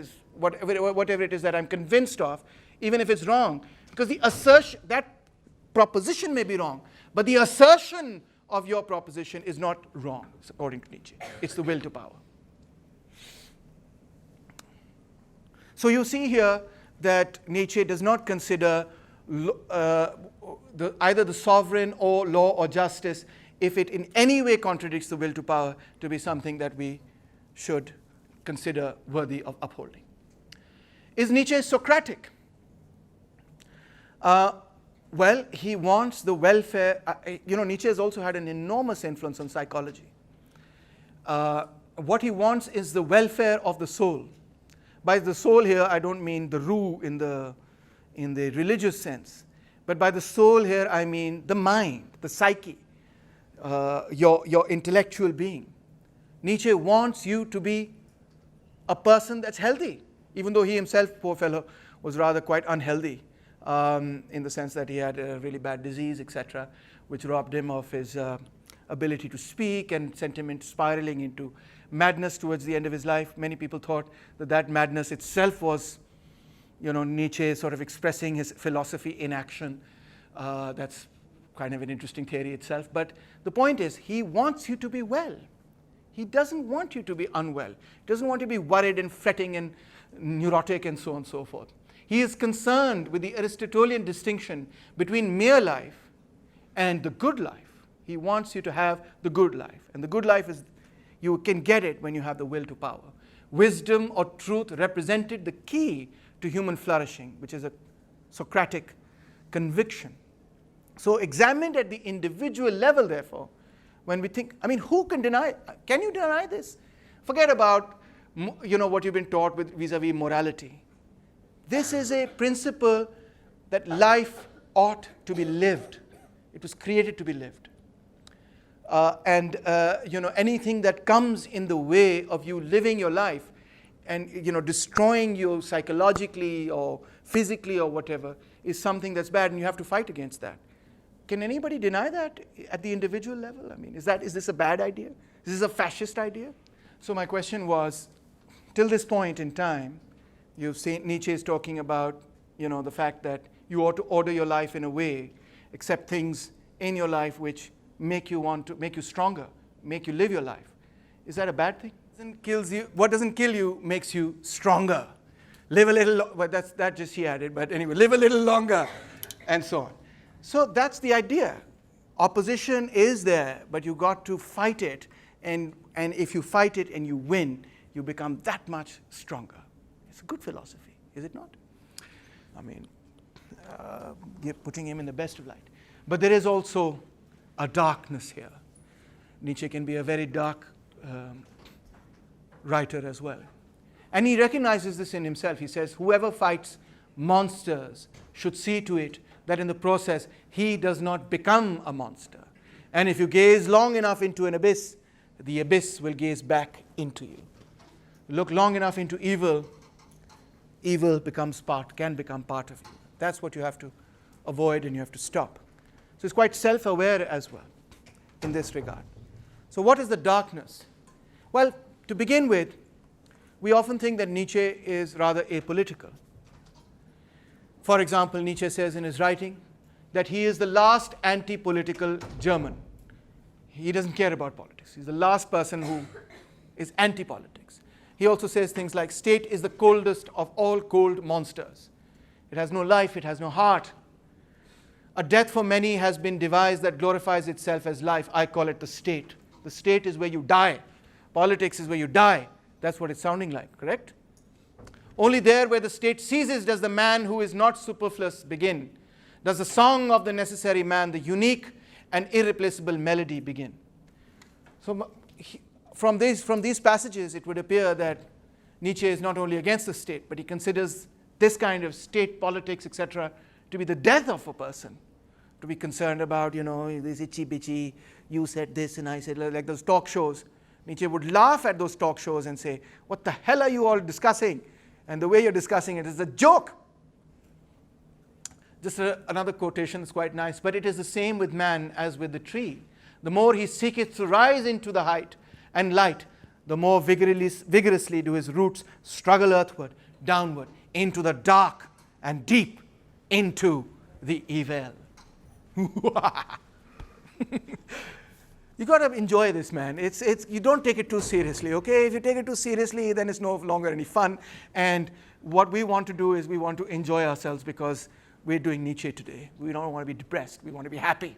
I'm convinced of, even if it's wrong. Because the assertion, that proposition may be wrong, but the assertion of your proposition is not wrong, according to Nietzsche. It's the will to power. So you see here that Nietzsche does not consider either the sovereign or law or justice, if it in any way contradicts the will to power, to be something that we should consider worthy of upholding. Is Nietzsche Socratic? Well, he wants the welfare. Nietzsche has also had an enormous influence on psychology. What he wants is the welfare of the soul. By the soul here, I don't mean the roux in the religious sense, But by the soul here, I mean the mind, the psyche, your intellectual being. Nietzsche wants you to be a person that's healthy, even though he himself, poor fellow, was rather quite unhealthy in the sense that he had a really bad disease, etc., which robbed him of his ability to speak and sent him spiraling into madness towards the end of his life. Many people thought that madness itself was, Nietzsche sort of expressing his philosophy in action. That's kind of an interesting theory itself. But the point is, he wants you to be well. He doesn't want you to be unwell. He doesn't want you to be worried and fretting and neurotic and so on and so forth. He is concerned with the Aristotelian distinction between mere life and the good life. He wants you to have the good life. And the good life is, you can get it when you have the will to power. Wisdom or truth represented the key to human flourishing, which is a Socratic conviction. So examined at the individual level, therefore, when we think, who can deny, can you deny this? Forget about, what you've been taught with vis-a-vis morality. This is a principle that life ought to be lived. It was created to be lived. Anything that comes in the way of you living your life and, destroying you psychologically or physically or whatever is something that's bad, and you have to fight against that. Can anybody deny that at the individual level? Is this a bad idea? Is this a fascist idea? So my question was, till this point in time, you've seen Nietzsche is talking about, the fact that you ought to order your life in a way, accept things in your life which make you stronger, make you live your life. Is that a bad thing? What doesn't kill you makes you stronger. Live a little, that just he added, but anyway, live a little longer, and so on. So that's the idea. Opposition is there, but you got to fight it, and if you fight it and you win, you become that much stronger. It's a good philosophy, is it not? You're putting him in the best of light. But there is also a darkness here. Nietzsche can be a very dark writer as well. And he recognizes this in himself. He says, whoever fights monsters should see to it that in the process he does not become a monster. And if you gaze long enough into an abyss, the abyss will gaze back into you. Look long enough into evil, evil can become part of you. That's what you have to avoid and you have to stop. So it's quite self-aware as well in this regard. So what is the darkness? Well, to begin with, we often think that Nietzsche is rather apolitical. For example, Nietzsche says in his writing that he is the last anti-political German. He doesn't care about politics. He's the last person who is anti-politics. He also says things like, state is the coldest of all cold monsters. It has no life, it has no heart. A death for many has been devised that glorifies itself as life. I call it the state. The state is where you die. Politics is where you die. That's what it's sounding like, correct? Only there where the state ceases does the man who is not superfluous begin. Does the song of the necessary man, the unique and irreplaceable melody begin. So from these passages, it would appear that Nietzsche is not only against the state, but he considers this kind of state politics, etc., to be the death of a person. To be concerned about, this itchy-bitchy, you said this and I said, like those talk shows. Nietzsche would laugh at those talk shows and say, what the hell are you all discussing? And the way you're discussing it is a joke. Just another quotation is quite nice. But it is the same with man as with the tree. The more he seeketh to rise into the height and light, the more vigorously do his roots struggle earthward, downward, into the dark and deep, into the evil. You got to enjoy this, man. You don't take it too seriously, okay? If you take it too seriously, then it's no longer any fun. And what we want to do is we want to enjoy ourselves because we're doing Nietzsche today. We don't want to be depressed. We want to be happy.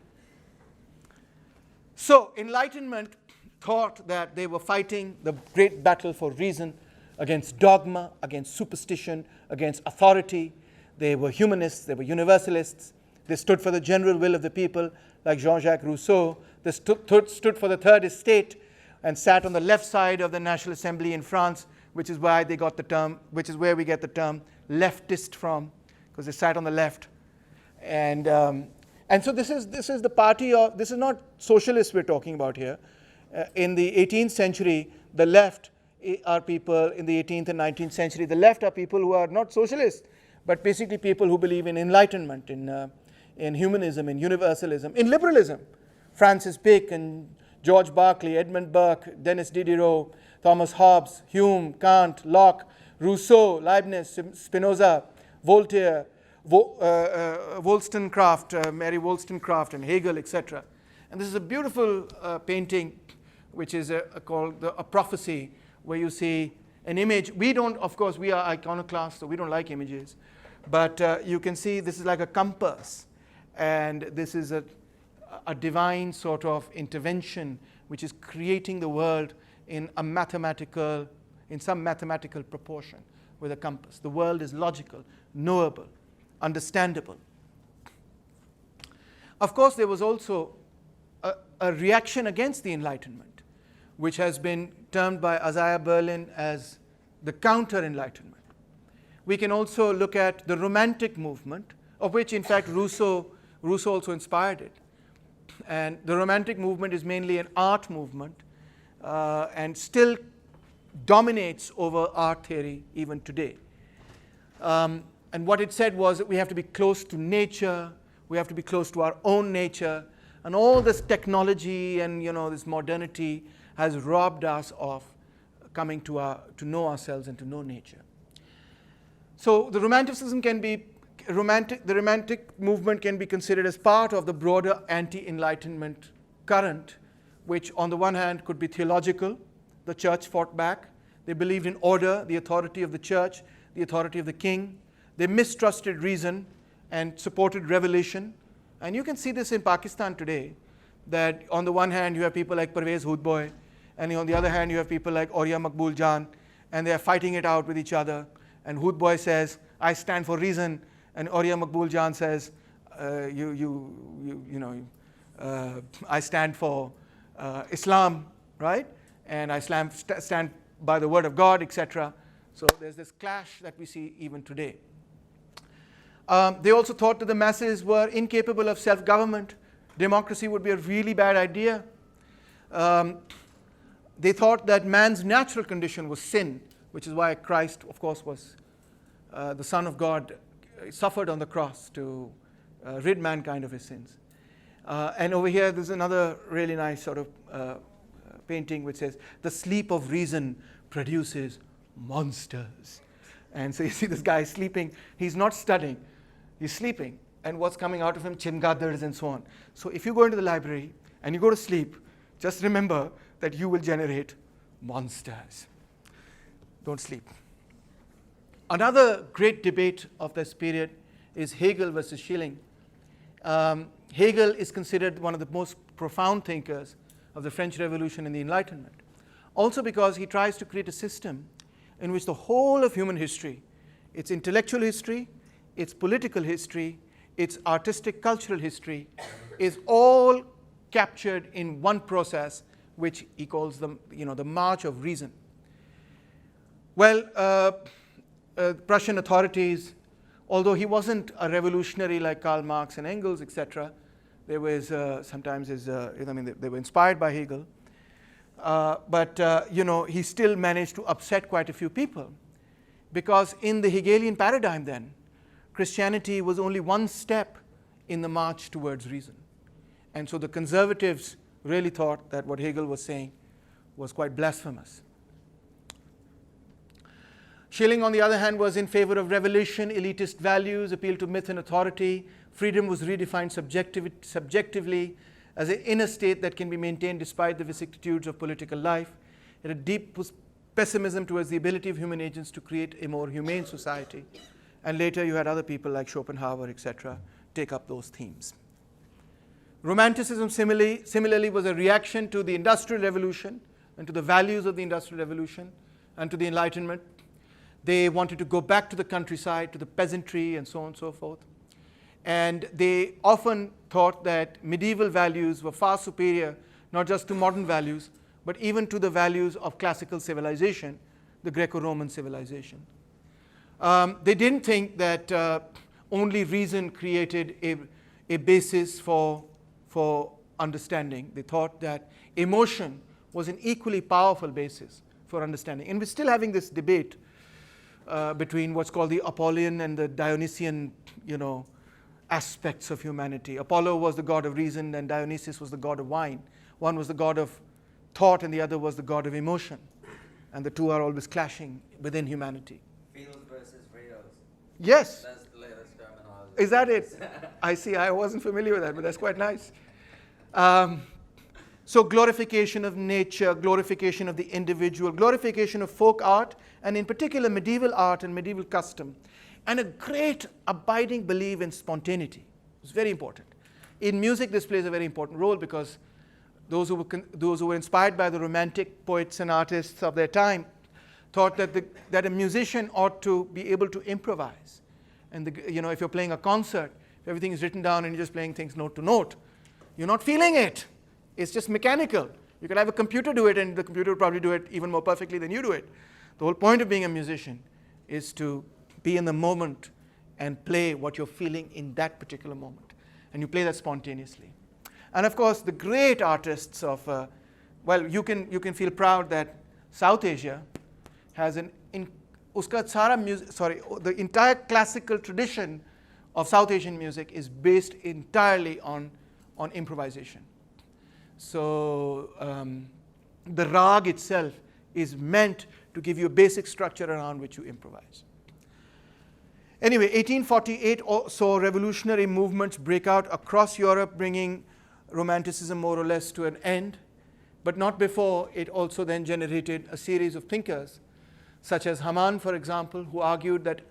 So Enlightenment thought that they were fighting the great battle for reason against dogma, against superstition, against authority. They were humanists. They were universalists. They stood for the general will of the people, like Jean-Jacques Rousseau. They stood for the third estate and sat on the left side of the National Assembly in France, which is why they got the term, which is where we get the term leftist from, because they sat on the left. And so this is the party of, this is not socialists we're talking about here. In the 18th century, the left are people, in the 18th and 19th century, the left are people who are not socialists, but basically people who believe in enlightenment, in humanism, in universalism, in liberalism. Francis Bacon, George Berkeley, Edmund Burke, Denis Diderot, Thomas Hobbes, Hume, Kant, Locke, Rousseau, Leibniz, Spinoza, Voltaire, Wollstonecraft, Mary Wollstonecraft, and Hegel, etc. And this is a beautiful painting, which is called A Prophecy, where you see an image. We don't, of course, we are iconoclasts, so we don't like images. But you can see this is like a compass. And this is a divine sort of intervention, which is creating the world in some mathematical proportion with a compass. The world is logical, knowable, understandable. Of course, there was also a reaction against the Enlightenment, which has been termed by Isaiah Berlin as the counter-enlightenment. We can also look at the Romantic movement, of which, in fact, Rousseau also inspired it. And the Romantic movement is mainly an art movement and still dominates over art theory even today. And what it said was that we have to be close to nature, we have to be close to our own nature, and all this technology and this modernity has robbed us of coming to know ourselves and to know nature. So the Romanticism can be the Romantic movement can be considered as part of the broader anti-Enlightenment current, which on the one hand could be theological. The church fought back. They believed in order, the authority of the church, the authority of the king. They mistrusted reason and supported revelation. And you can see this in Pakistan today, that on the one hand you have people like Parvez Hoodboy, and on the other hand you have people like Auria Maqbool Jan, and they are fighting it out with each other. And Hoodboy says, I stand for reason, and Auria Maqbool Jan says, I stand for Islam, right? And I stand by the word of God, etc. So there's this clash that we see even today. They also thought that the masses were incapable of self-government. Democracy would be a really bad idea. They thought that man's natural condition was sin, which is why Christ, of course, was the Son of God, suffered on the cross to rid mankind of his sins. And over here, there's another really nice sort of painting which says, the sleep of reason produces monsters. And so you see this guy sleeping. He's not studying. He's sleeping. And what's coming out of him? Chingadars and so on. So if you go into the library and you go to sleep, just remember that you will generate monsters. Don't sleep. Another great debate of this period is Hegel versus Schilling. Hegel is considered one of the most profound thinkers of the French Revolution and the Enlightenment. Also because he tries to create a system in which the whole of human history, its intellectual history, its political history, its artistic cultural history, is all captured in one process, which he calls the march of reason. Well, Prussian authorities, although he wasn't a revolutionary like Karl Marx and Engels, etc., there was sometimes they were inspired by Hegel, but he still managed to upset quite a few people, because in the Hegelian paradigm then, Christianity was only one step in the march towards reason. And so the conservatives really thought that what Hegel was saying was quite blasphemous. Schilling, on the other hand, was in favor of revelation, elitist values, appeal to myth and authority. Freedom was redefined subjectively as an inner state that can be maintained despite the vicissitudes of political life. It had deep pessimism towards the ability of human agents to create a more humane society. And later you had other people like Schopenhauer, etc., take up those themes. Romanticism similarly was a reaction to the Industrial Revolution and to the values of the Industrial Revolution and to the Enlightenment. They wanted to go back to the countryside, to the peasantry, and so on and so forth. And they often thought that medieval values were far superior, not just to modern values, but even to the values of classical civilization, the Greco-Roman civilization. They didn't think that only reason created a basis for understanding. They thought that emotion was an equally powerful basis for understanding. And we're still having this debate between what's called the Apollonian and the Dionysian, aspects of humanity. Apollo was the god of reason, and Dionysus was the god of wine. One was the god of thought, and the other was the god of emotion. And the two are always clashing within humanity. Feels versus reals. Yes. That's the latest terminology. Is that it? I see. I wasn't familiar with that, but that's quite nice. So glorification of nature, glorification of the individual, glorification of folk art, and in particular medieval art and medieval custom, and a great abiding belief in spontaneity. It's very important. In music, this plays a very important role because those who were inspired by the romantic poets and artists of their time thought that a musician ought to be able to improvise. And if you're playing a concert, if everything is written down and you're just playing things note to note, you're not feeling it. It's just mechanical. You could have a computer do it, and the computer would probably do it even more perfectly than you do it. The whole point of being a musician is to be in the moment and play what you're feeling in that particular moment. And you play that spontaneously. And of course, the great artists of, you can feel proud that South Asia has the entire classical tradition of South Asian music is based entirely on improvisation. So the rag itself is meant to give you a basic structure around which you improvise. Anyway, 1848 saw revolutionary movements break out across Europe, bringing Romanticism more or less to an end, but not before it also then generated a series of thinkers, such as Hamann, for example, who argued that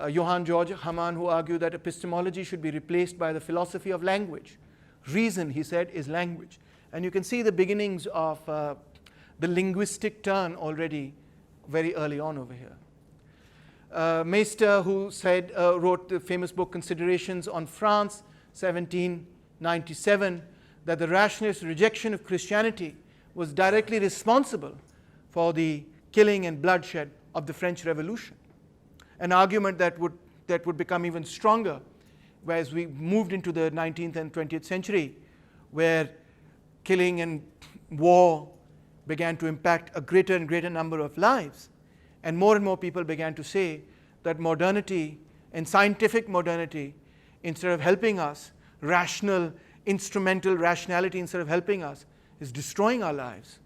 Johann Georg Hamann, who argued that epistemology should be replaced by the philosophy of language. Reason, he said, is language. And you can see the beginnings of the linguistic turn already very early on over here. Meister, who wrote the famous book Considerations on France, 1797, that the rationalist rejection of Christianity was directly responsible for the killing and bloodshed of the French Revolution. An argument that would become even stronger as we moved into the 19th and 20th century, where killing and war began to impact a greater and greater number of lives. And more people began to say that modernity and scientific modernity, instead of helping us, instrumental rationality, instead of helping us, is destroying our lives.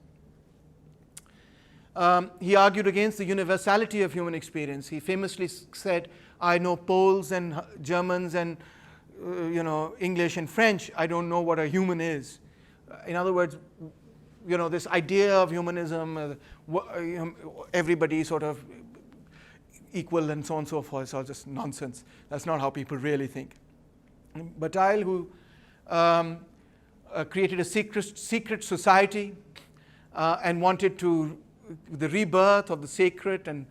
He argued against the universality of human experience. He famously said, I know Poles and Germans and English and French. I don't know what a human is. In other words, this idea of humanism, everybody sort of equal and so on and so forth, it's all just nonsense. That's not how people really think. Bataille, who created a secret society and wanted the rebirth of the sacred and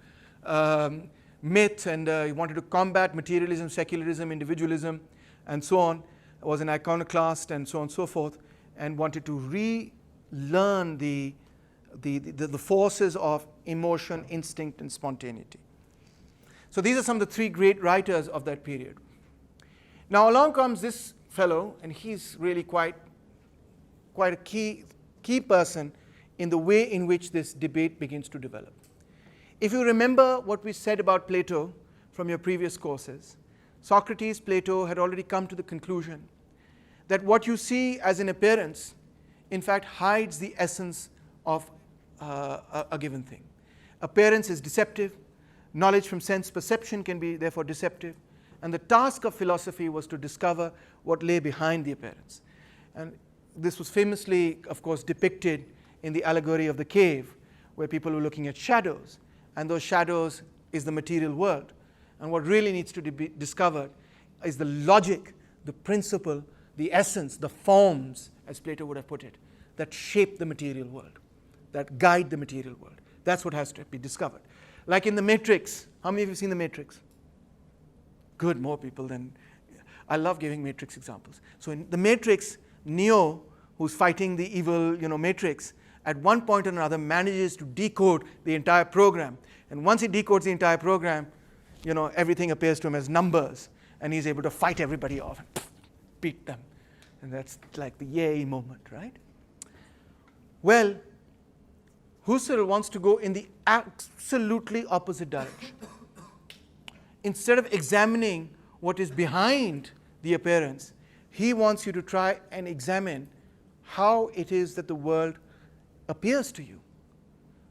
myth, and he wanted to combat materialism, secularism, individualism, and so on, was an iconoclast and so on and so forth, and wanted to relearn the forces of emotion, instinct, and spontaneity. So these are some of the three great writers of that period. Now along comes this fellow, and he's really quite a key person in the way in which this debate begins to develop. If you remember what we said about Plato from your previous courses, Socrates, Plato had already come to the conclusion that what you see as an appearance, in fact, hides the essence of a given thing. Appearance is deceptive. Knowledge from sense perception can be therefore deceptive. And the task of philosophy was to discover what lay behind the appearance. And this was famously, of course, depicted in the allegory of the cave, where people were looking at shadows. And those shadows is the material world. And what really needs to be discovered is the logic, the principle, the essence, the forms, as Plato would have put it, that shape the material world, that guide the material world. That's what has to be discovered. Like in The Matrix. How many of you have seen The Matrix? Good, more people than... I love giving Matrix examples. So in The Matrix, Neo, who's fighting the evil Matrix, at one point or another manages to decode the entire program. And once he decodes the entire program, everything appears to him as numbers. and he's able to fight everybody off and beat them. And that's like the yay moment, right? Well, Husserl wants to go in the absolutely opposite direction. Instead of examining what is behind the appearance, he wants you to try and examine how it is that the world appears to you.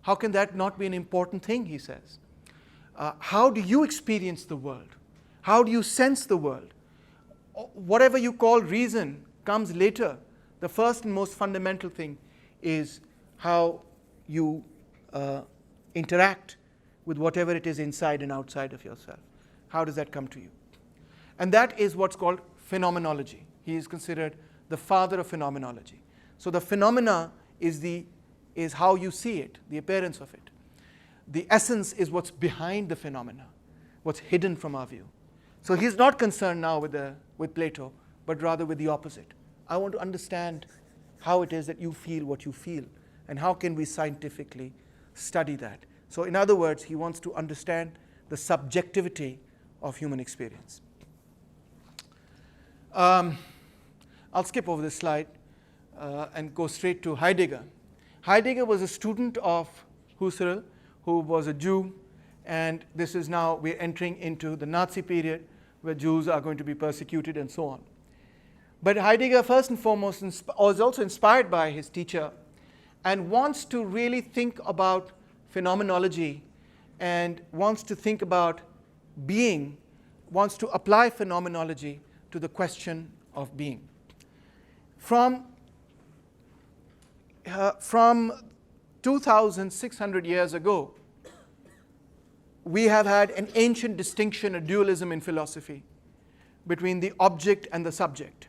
How can that not be an important thing, he says. How do you experience the world? How do you sense the world? Whatever you call reason comes later. The first and most fundamental thing is how you interact with whatever it is inside and outside of yourself. How does that come to you? And that is what's called phenomenology. He is considered the father of phenomenology. So the phenomena is how you see it, the appearance of it. The essence is what's behind the phenomena, what's hidden from our view. So he's not concerned now with Plato, but rather with the opposite. I want to understand how it is that you feel what you feel, and how can we scientifically study that. So in other words, he wants to understand the subjectivity of human experience. I'll skip over this slide and go straight to Heidegger. Heidegger was a student of Husserl, who was a Jew, and this is now, we're entering into the Nazi period where Jews are going to be persecuted and so on. But Heidegger, first and foremost, was also inspired by his teacher and wants to really think about phenomenology and wants to think about being, wants to apply phenomenology to the question of being. From 2,600 years ago, we have had an ancient distinction, a dualism in philosophy between the object and the subject.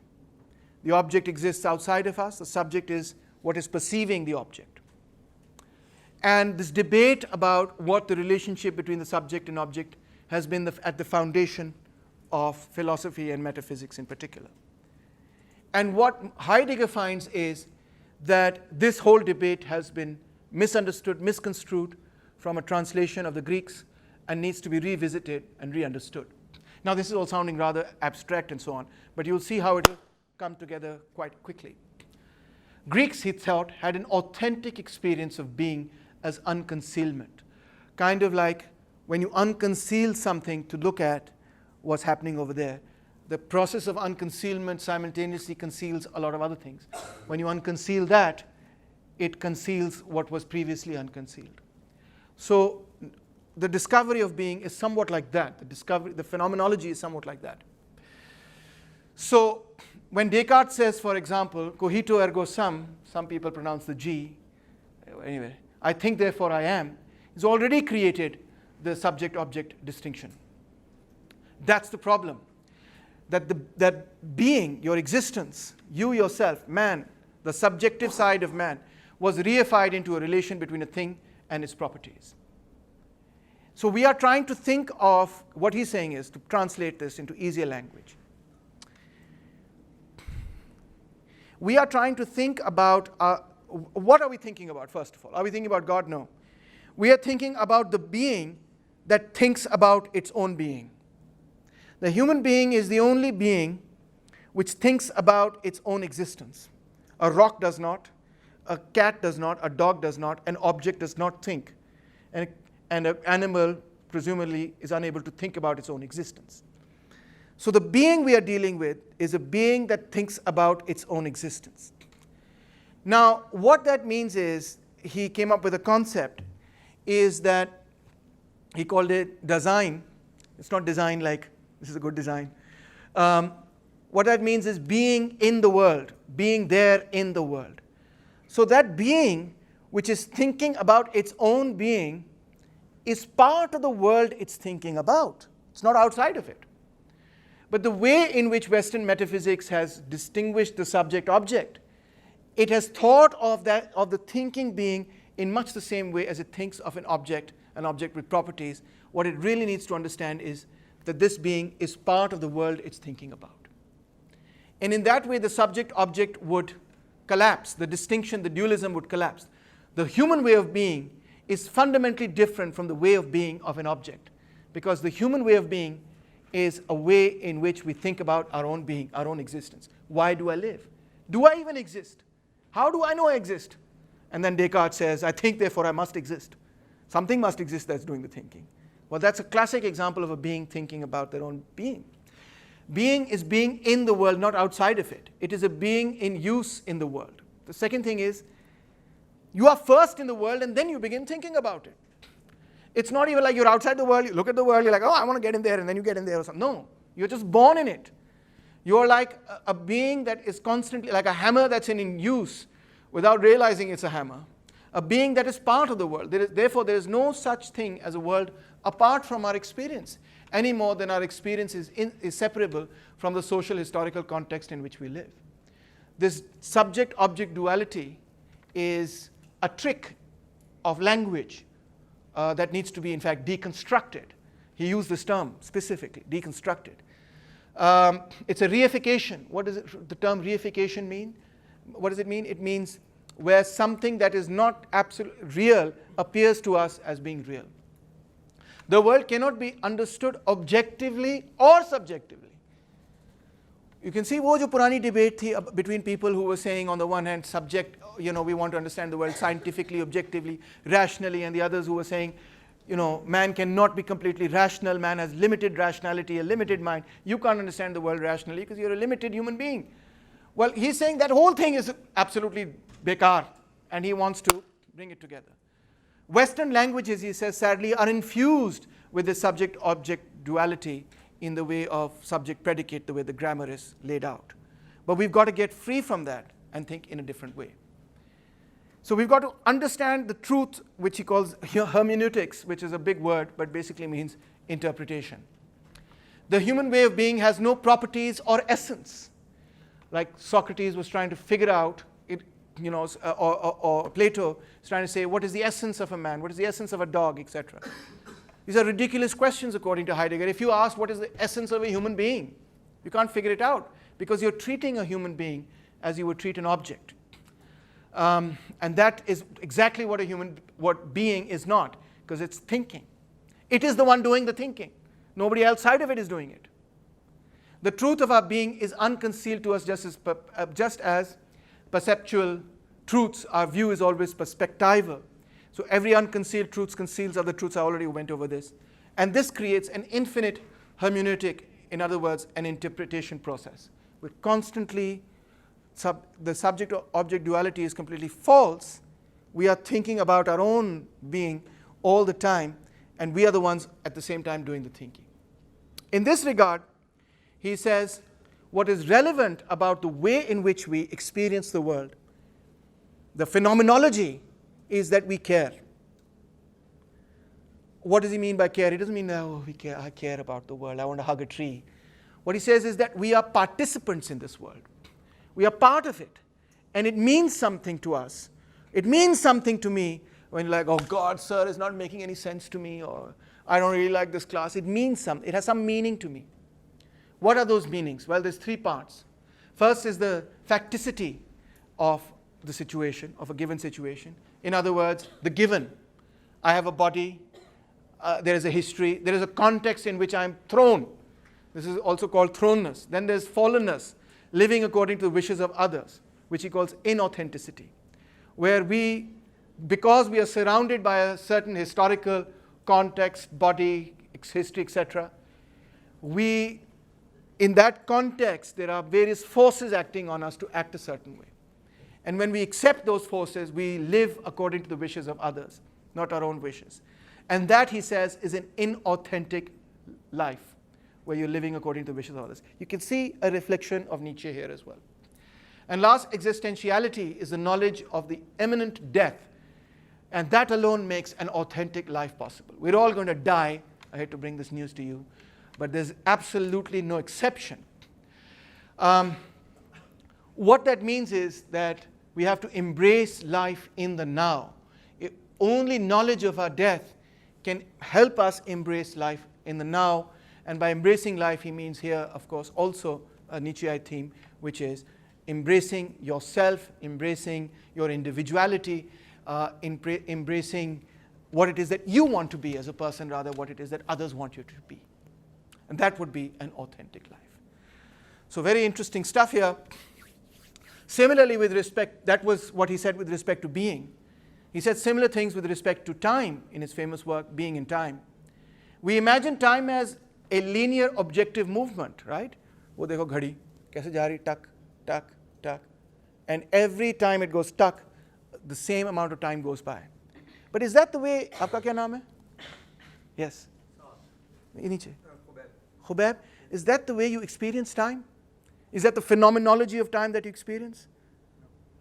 The object exists outside of us. The subject is what is perceiving the object. And this debate about what the relationship between the subject and object has been at the foundation of philosophy and metaphysics in particular. And what Heidegger finds is that this whole debate has been misunderstood, misconstrued from a translation of the Greeks and needs to be revisited and re-understood. Now, this is all sounding rather abstract and so on, but you'll see how it will come together quite quickly. Greeks, he thought, had an authentic experience of being as unconcealment, kind of like when you unconceal something to look at what's happening over there. The process of unconcealment simultaneously conceals a lot of other things. When you unconceal that, it conceals what was previously unconcealed. So the discovery of being is somewhat like that. The phenomenology is somewhat like that. So when Descartes says, for example, cogito ergo sum, some people pronounce the G, anyway, I think therefore I am, he's already created the subject-object distinction. That's the problem. That being, your existence, you yourself, man, the subjective side of man, was reified into a relation between a thing and its properties. So we are trying to think of, what he's saying is, to translate this into easier language. We are trying to think about, what are we thinking about, first of all? Are we thinking about God? No. We are thinking about the being that thinks about its own being. The human being is the only being which thinks about its own existence. A rock does not, a cat does not, a dog does not, an object does not think. And an animal, presumably, is unable to think about its own existence. So the being we are dealing with is a being that thinks about its own existence. Now, what that means is, he came up with a concept, is that he called it design. It's not design like, this is a good design. What that means is being in the world, being there in the world. So that being, which is thinking about its own being, is part of the world it's thinking about. It's not outside of it. But the way in which Western metaphysics has distinguished the subject-object, it has thought of the thinking being in much the same way as it thinks of an object with properties. What it really needs to understand is that this being is part of the world it's thinking about. And in that way, the subject-object would collapse. The distinction, the dualism would collapse. The human way of being is fundamentally different from the way of being of an object, because the human way of being is a way in which we think about our own being, our own existence. Why do I live? Do I even exist? How do I know I exist? And then Descartes says, I think, therefore I must exist. Something must exist that's doing the thinking. Well, that's a classic example of a being thinking about their own being. Being is being in the world, not outside of it. It is a being in use in the world. The second thing is, you are first in the world and then you begin thinking about it. It's not even like you're outside the world, you look at the world, you're like, oh, I want to get in there, and then you get in there or something. No, you're just born in it. You're like a being that is constantly, like a hammer that's in use without realizing it's a hammer. A being that is part of the world. Therefore, there is no such thing as a world apart from our experience, any more than our experience is separable from the social historical context in which we live. This subject-object duality is a trick of language that needs to be, in fact, deconstructed. He used this term specifically, deconstructed. It's a reification. What does the term reification mean? What does it mean? It means where something that is not absolutely real appears to us as being real. The world cannot be understood objectively or subjectively. You can see wo jo purani debate thi between people who were saying, on the one hand, we want to understand the world scientifically, objectively, rationally, and the others who were saying, man cannot be completely rational, man has limited rationality, a limited mind. You can't understand the world rationally because you're a limited human being. Well, he's saying that whole thing is absolutely bekar, and he wants to bring it together. Western languages, he says, sadly, are infused with the subject-object duality in the way of subject-predicate, the way the grammar is laid out. But we've got to get free from that and think in a different way. So we've got to understand the truth, which he calls hermeneutics, which is a big word, but basically means interpretation. The human way of being has no properties or essence. Like Socrates was trying to figure out, or Plato is trying to say, what is the essence of a man? What is the essence of a dog, etc. These are ridiculous questions according to Heidegger. If you ask what is the essence of a human being, you can't figure it out because you're treating a human being as you would treat an object. And that is exactly what being is not, because it's thinking. It is the one doing the thinking. Nobody outside of it is doing it. The truth of our being is unconcealed to us just as perceptual truths, our view is always perspectival. So every unconcealed truth conceals other truths. I already went over this. And this creates an infinite hermeneutic, in other words, an interpretation process. We're constantly, the subject-object duality is completely false. We are thinking about our own being all the time, and we are the ones at the same time doing the thinking. In this regard, he says, what is relevant about the way in which we experience the world, the phenomenology, is that we care. What does he mean by care? He doesn't mean, I care about the world, I want to hug a tree. What he says is that we are participants in this world. We are part of it. And it means something to us. It means something to me when you're like, oh God, sir, it's not making any sense to me, or I don't really like this class. It means something. It has some meaning to me. What are those meanings? Well, there's three parts. First is the facticity of the situation, of a given situation. In other words, the given. I have a body, there is a history, there is a context in which I am thrown. This is also called thrownness. Then there's fallenness, living according to the wishes of others, which he calls inauthenticity, where because we are surrounded by a certain historical context, body, history, etc., in that context, there are various forces acting on us to act a certain way. And when we accept those forces, we live according to the wishes of others, not our own wishes. And that, he says, is an inauthentic life, where you're living according to the wishes of others. You can see a reflection of Nietzsche here as well. And last, existentiality is the knowledge of the imminent death. And that alone makes an authentic life possible. We're all going to die. I hate to bring this news to you, but there's absolutely no exception. What that means is that we have to embrace life in the now. Only knowledge of our death can help us embrace life in the now. And by embracing life, he means here, of course, also a Nietzscheite theme, which is embracing yourself, embracing your individuality, embracing what it is that you want to be as a person, rather what it is that others want you to be. And that would be an authentic life. So very interesting stuff here. Similarly, with respect, that was what he said with respect to being. He said similar things with respect to time in his famous work, Being in Time. We imagine time as a linear objective movement, right? वो देखो घड़ी कैसे जा रही, tuck, tuck, tuck. And every time it goes tuck, the same amount of time goes by. But is that the way, आपका क्या नाम है? Yes. नीचे. Khubab. Is that the way you experience time? Is that the phenomenology of time that you experience?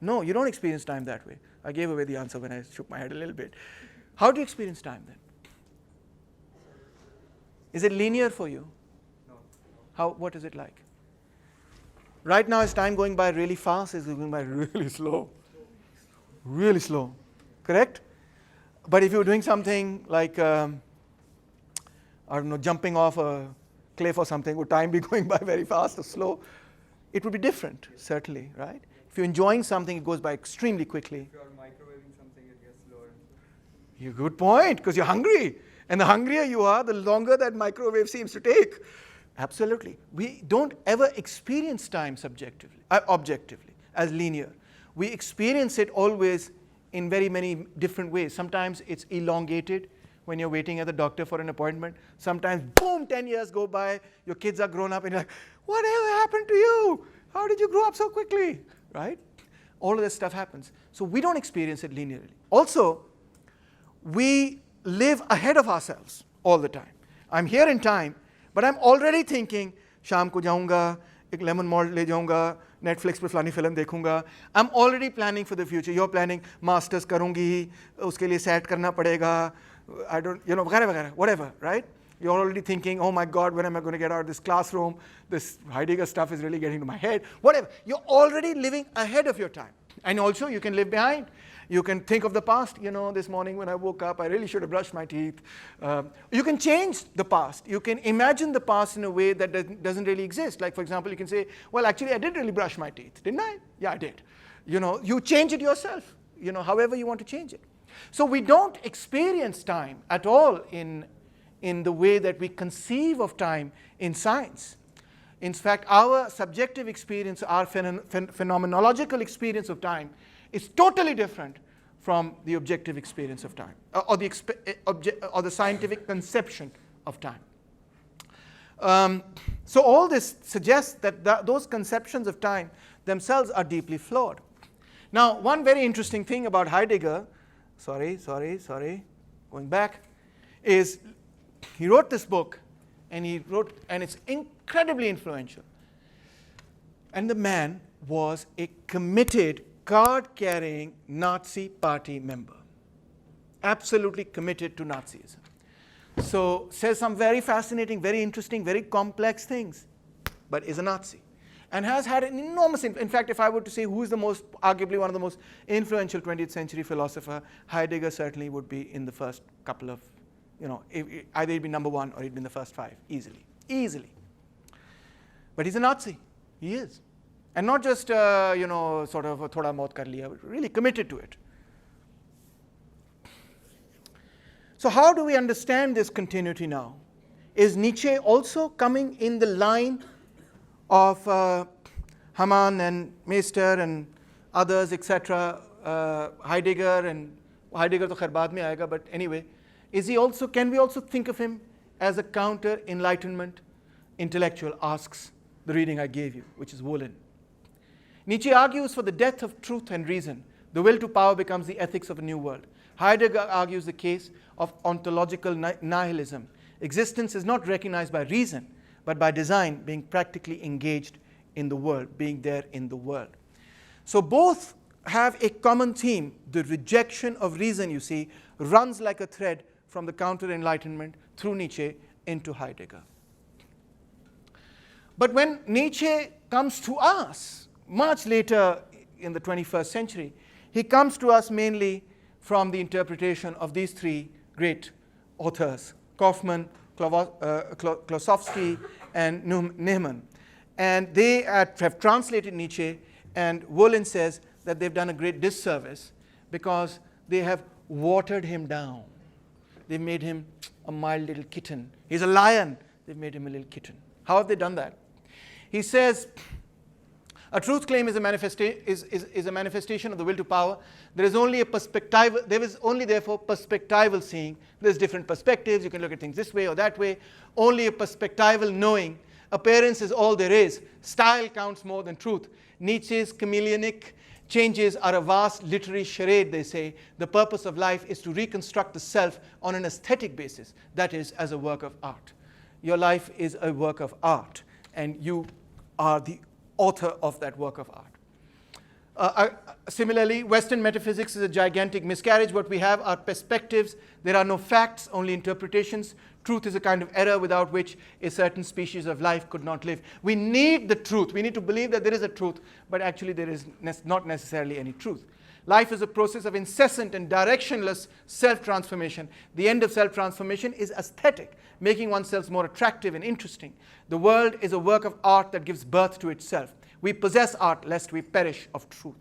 No, you don't experience time that way. I gave away the answer when I shook my head a little bit. How do you experience time then? Is it linear for you? No. What is it like? Right now, is time going by really fast? Is it going by really slow? Really slow. Correct? But if you're doing something like, I don't know, jumping off a cliff or something, would time be going by very fast or slow? It would be different, certainly, right? If you're enjoying something, it goes by extremely quickly. If you're microwaving something, it gets slower and slower. Yeah, good point, because you're hungry. And the hungrier you are, the longer that microwave seems to take. Absolutely. We don't ever experience time subjectively, objectively, as linear. We experience it always in very many different ways. Sometimes it's elongated when you're waiting at the doctor for an appointment. Sometimes, boom, 10 years go by, your kids are grown up, and you're like, whatever happened to you? How did you grow up so quickly? Right? All of this stuff happens. So we don't experience it linearly. Also, we live ahead of ourselves all the time. I'm here in time, but I'm already thinking, शाम को जाऊंगा, एक lemon malt ले जाऊंगा, Netflix पे फलानी film देखूंगा. I'm already planning for the future. You're planning masters करूंगी, उसके लिए set करना पड़ेगा. I don't, वगैरह वगैरह, whatever, right? You're already thinking, oh my God, when am I going to get out of this classroom? This Heidegger stuff is really getting to my head. Whatever. You're already living ahead of your time. And also, you can live behind. You can think of the past. This morning when I woke up, I really should have brushed my teeth. You can change the past. You can imagine the past in a way that doesn't really exist. Like, for example, you can say, well, actually, I did really brush my teeth, didn't I? Yeah, I did. You change it yourself, however you want to change it. So we don't experience time at all in the way that we conceive of time in science. In fact, our subjective experience, our phenomenological experience of time is totally different from the objective experience of time, or the scientific conception of time. So all this suggests that those conceptions of time themselves are deeply flawed. Now, one very interesting thing about Heidegger, going back, is he wrote this book, and it's incredibly influential. And the man was a committed, card-carrying Nazi party member, absolutely committed to Nazism. So says some very fascinating, very interesting, very complex things, but is a Nazi. And has had an enormous in fact, if I were to say who is arguably one of the most influential 20th century philosopher, Heidegger certainly would be in the first couple of, either he'd be number one or he'd be in the first five, easily. But he's a Nazi. He is. And not just, sort of thoda maut kar liya, but really committed to it. So how do we understand this continuity now? Is Nietzsche also coming in the line of Hamann and Meister and others, etc., Heidegger to khair baad mein aayega, but anyway, can we also think of him as a counter-enlightenment intellectual, asks the reading I gave you, which is Wolin. Nietzsche argues for the death of truth and reason. The will to power becomes the ethics of a new world. Heidegger argues the case of ontological nihilism. Existence is not recognized by reason, but by design, being practically engaged in the world, being there in the world. So both have a common theme. The rejection of reason, you see, runs like a thread from the counter-enlightenment through Nietzsche into Heidegger. But when Nietzsche comes to us, much later in the 21st century, he comes to us mainly from the interpretation of these three great authors, Kaufmann, Klossowski, and Niemann. And they have translated Nietzsche, and Wolin says that they've done a great disservice because they have watered him down. They made him a mild little kitten. He's a lion They've made him a little kitten. How have they done that? He says, a truth claim is a manifestation of the will to power. There is only therefore perspectival seeing. There's different perspectives. You can look at things this way or that way. Only a perspectival knowing. Appearance is all there is. Style counts more than truth. Nietzsche's chameleonic changes are a vast literary charade, they say. The purpose of life is to reconstruct the self on an aesthetic basis, that is, as a work of art. Your life is a work of art, and you are the author of that work of art. Similarly, Western metaphysics is a gigantic miscarriage. What we have are perspectives. There are no facts, only interpretations. Truth is a kind of error without which a certain species of life could not live. We need the truth. We need to believe that there is a truth, but actually there is not necessarily any truth. Life is a process of incessant and directionless self-transformation. The end of self-transformation is aesthetic, making oneself more attractive and interesting. The world is a work of art that gives birth to itself. We possess art lest we perish of truth.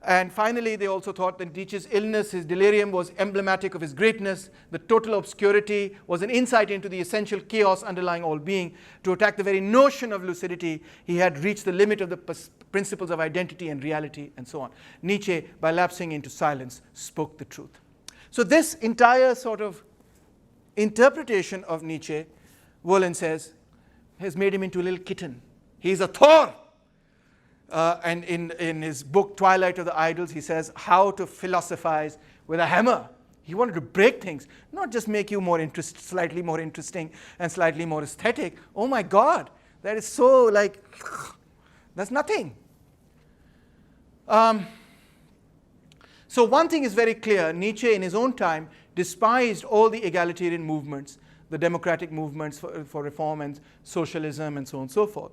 And finally, they also thought that Nietzsche's illness, his delirium, was emblematic of his greatness. The total obscurity was an insight into the essential chaos underlying all being. To attack the very notion of lucidity, he had reached the limit of the principles of identity and reality, and so on. Nietzsche, by lapsing into silence, spoke the truth. So this entire sort of interpretation of Nietzsche, Wolin says, has made him into a little kitten. He's a Thor. And in his book, Twilight of the Idols, he says how to philosophize with a hammer. He wanted to break things, not just make you slightly more interesting and slightly more aesthetic. Oh my God, that is so like, that's nothing. So one thing is very clear. Nietzsche, in his own time, despised all the egalitarian movements, the democratic movements for reform and socialism and so on and so forth.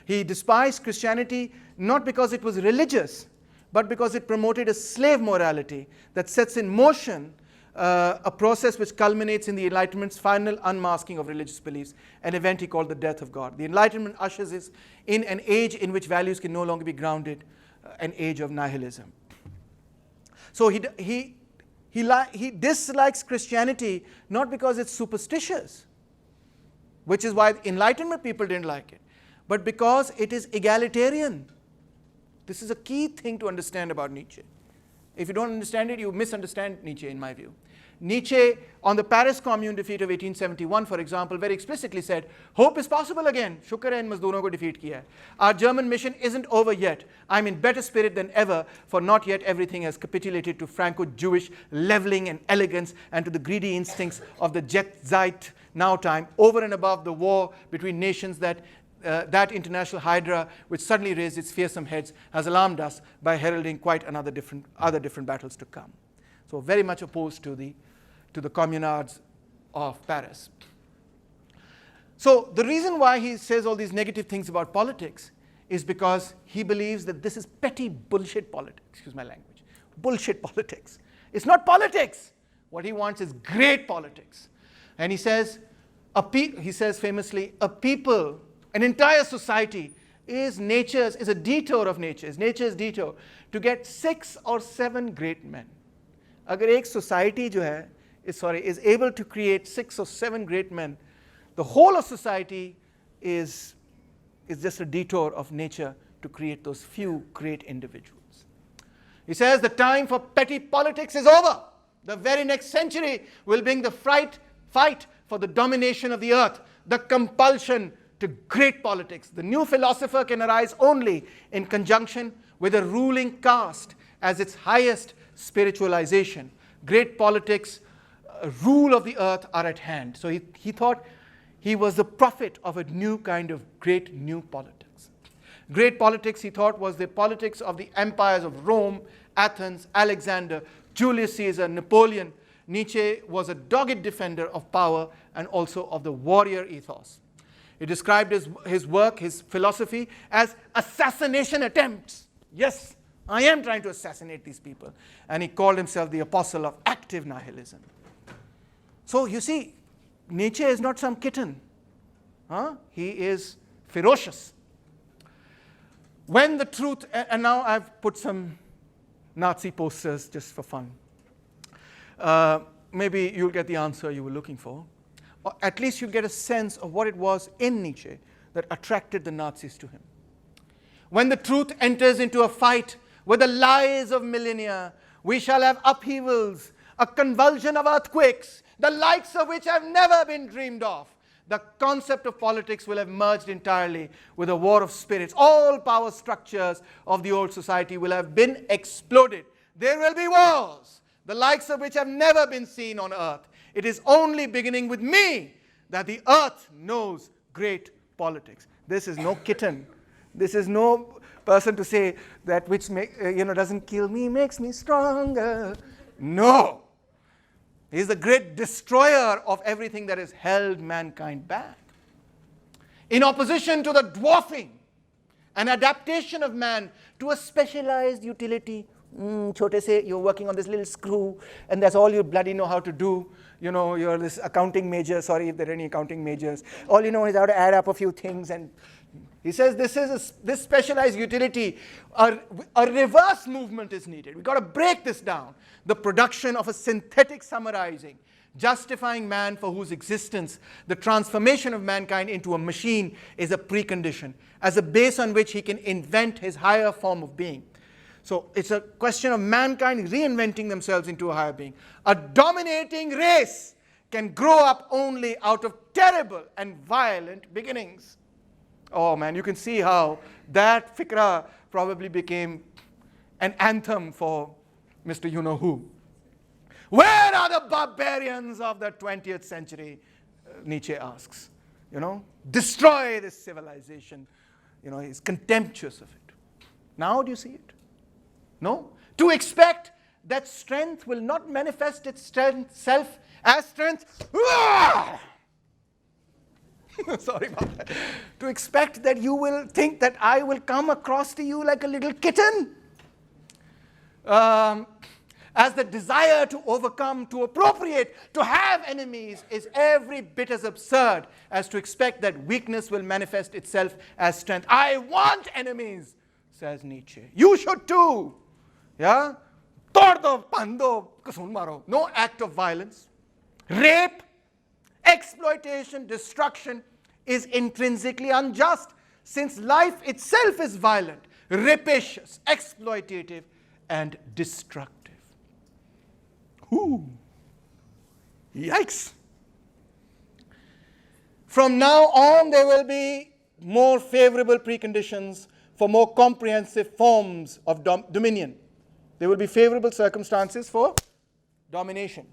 He despised Christianity not because it was religious, but because it promoted a slave morality that sets in motion a process which culminates in the Enlightenment's final unmasking of religious beliefs, an event he called the death of God. The Enlightenment ushers us in an age in which values can no longer be grounded, an age of nihilism. So he dislikes Christianity not because it's superstitious, which is why Enlightenment people didn't like it, but because it is egalitarian. This is a key thing to understand about Nietzsche. If you don't understand it, you misunderstand Nietzsche, in my view. Nietzsche, on the Paris Commune defeat of 1871, for example, very explicitly said, hope is possible again. Shukr hai in mazdoron ko defeat kiya hai. Our German mission isn't over yet. I'm in better spirit than ever, for not yet everything has capitulated to Franco-Jewish leveling and elegance and to the greedy instincts of the Jet Zeit now time, over and above the war between nations that international hydra, which suddenly raised its fearsome heads, has alarmed us by heralding quite other different battles to come. So very much opposed to the communards of Paris. So the reason why he says all these negative things about politics is because he believes that this is petty bullshit politics. Excuse my language. Bullshit politics. It's not politics. What he wants is great politics. And he says famously, a people, an entire society is a detour of nature's detour to get 6 or 7 great men. Agar ek society is able to create 6 or 7 great men, the whole of society is just a detour of nature to create those few great individuals. He says the time for petty politics is over. The very next century will bring the fight for the domination of the earth, the compulsion to great politics. The new philosopher can arise only in conjunction with a ruling caste as its highest spiritualization. Great politics, rule of the earth are at hand. So he thought he was the prophet of a new kind of great new politics. Great politics, he thought, was the politics of the empires of Rome, Athens, Alexander, Julius Caesar, Napoleon. Nietzsche was a dogged defender of power and also of the warrior ethos. He described his work, his philosophy, as assassination attempts. Yes, I am trying to assassinate these people. And he called himself the apostle of active nihilism. So you see, Nietzsche is not some kitten. He is ferocious. When the truth, and now I've put some Nazi posters just for fun. Maybe you'll get the answer you were looking for. or at least you get a sense of what it was in Nietzsche that attracted the Nazis to him. When the truth enters into a fight with the lies of millennia, we shall have upheavals, a convulsion of earthquakes, the likes of which have never been dreamed of. The concept of politics will have merged entirely with a war of spirits. All power structures of the old society will have been exploded. There will be wars, the likes of which have never been seen on earth. It is only beginning with me that the earth knows great politics. This is no kitten. This is no person to say that which doesn't kill me makes me stronger. No. He is the great destroyer of everything that has held mankind back. In opposition to the dwarfing and adaptation of man to a specialized utility. Chote se, you're working on this little screw, and that's all you bloody know how to do. You're this accounting major. Sorry if there are any accounting majors. All you know is how to add up a few things. And he says this specialized utility, a reverse movement is needed. We've got to break this down. The production of a synthetic summarizing, justifying man for whose existence the transformation of mankind into a machine is a precondition, as a base on which he can invent his higher form of being. So it's a question of mankind reinventing themselves into a higher being. A dominating race can grow up only out of terrible and violent beginnings. Oh man, you can see how that fikra probably became an anthem for Mr. You-know-who. Where are the barbarians of the 20th century? Nietzsche asks. Destroy this civilization. He's contemptuous of it. Now do you see it? No? To expect that strength will not manifest itself as strength. Sorry about that. To expect that you will think that I will come across to you like a little kitten. As the desire to overcome, to appropriate, to have enemies is every bit as absurd as to expect that weakness will manifest itself as strength. I want enemies, says Nietzsche. You should too. Yeah? Tordo, pando, kasun maro. No act of violence, rape, exploitation, destruction is intrinsically unjust, since life itself is violent, rapacious, exploitative, and destructive. Ooh. Yikes. From now on, there will be more favorable preconditions for more comprehensive forms of dominion. There will be favorable circumstances for domination,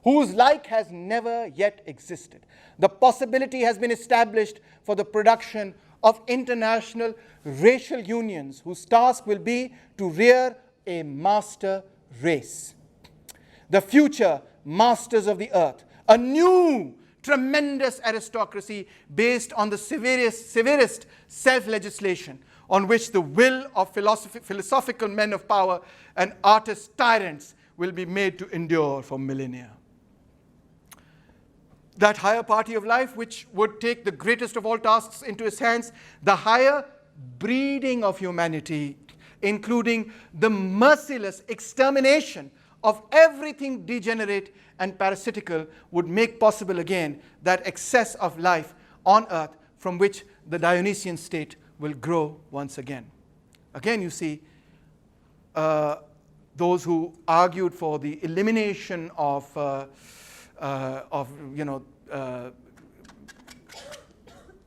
whose like has never yet existed. The possibility has been established for the production of international racial unions, whose task will be to rear a master race. The future masters of the earth, a new tremendous aristocracy based on the severest self-legislation, on which the will of philosophical men of power and artist tyrants will be made to endure for millennia. That higher party of life, which would take the greatest of all tasks into its hands, the higher breeding of humanity, including the merciless extermination of everything degenerate and parasitical, would make possible again that excess of life on earth from which the Dionysian state will grow once again. Again, you see, those who argued for the elimination of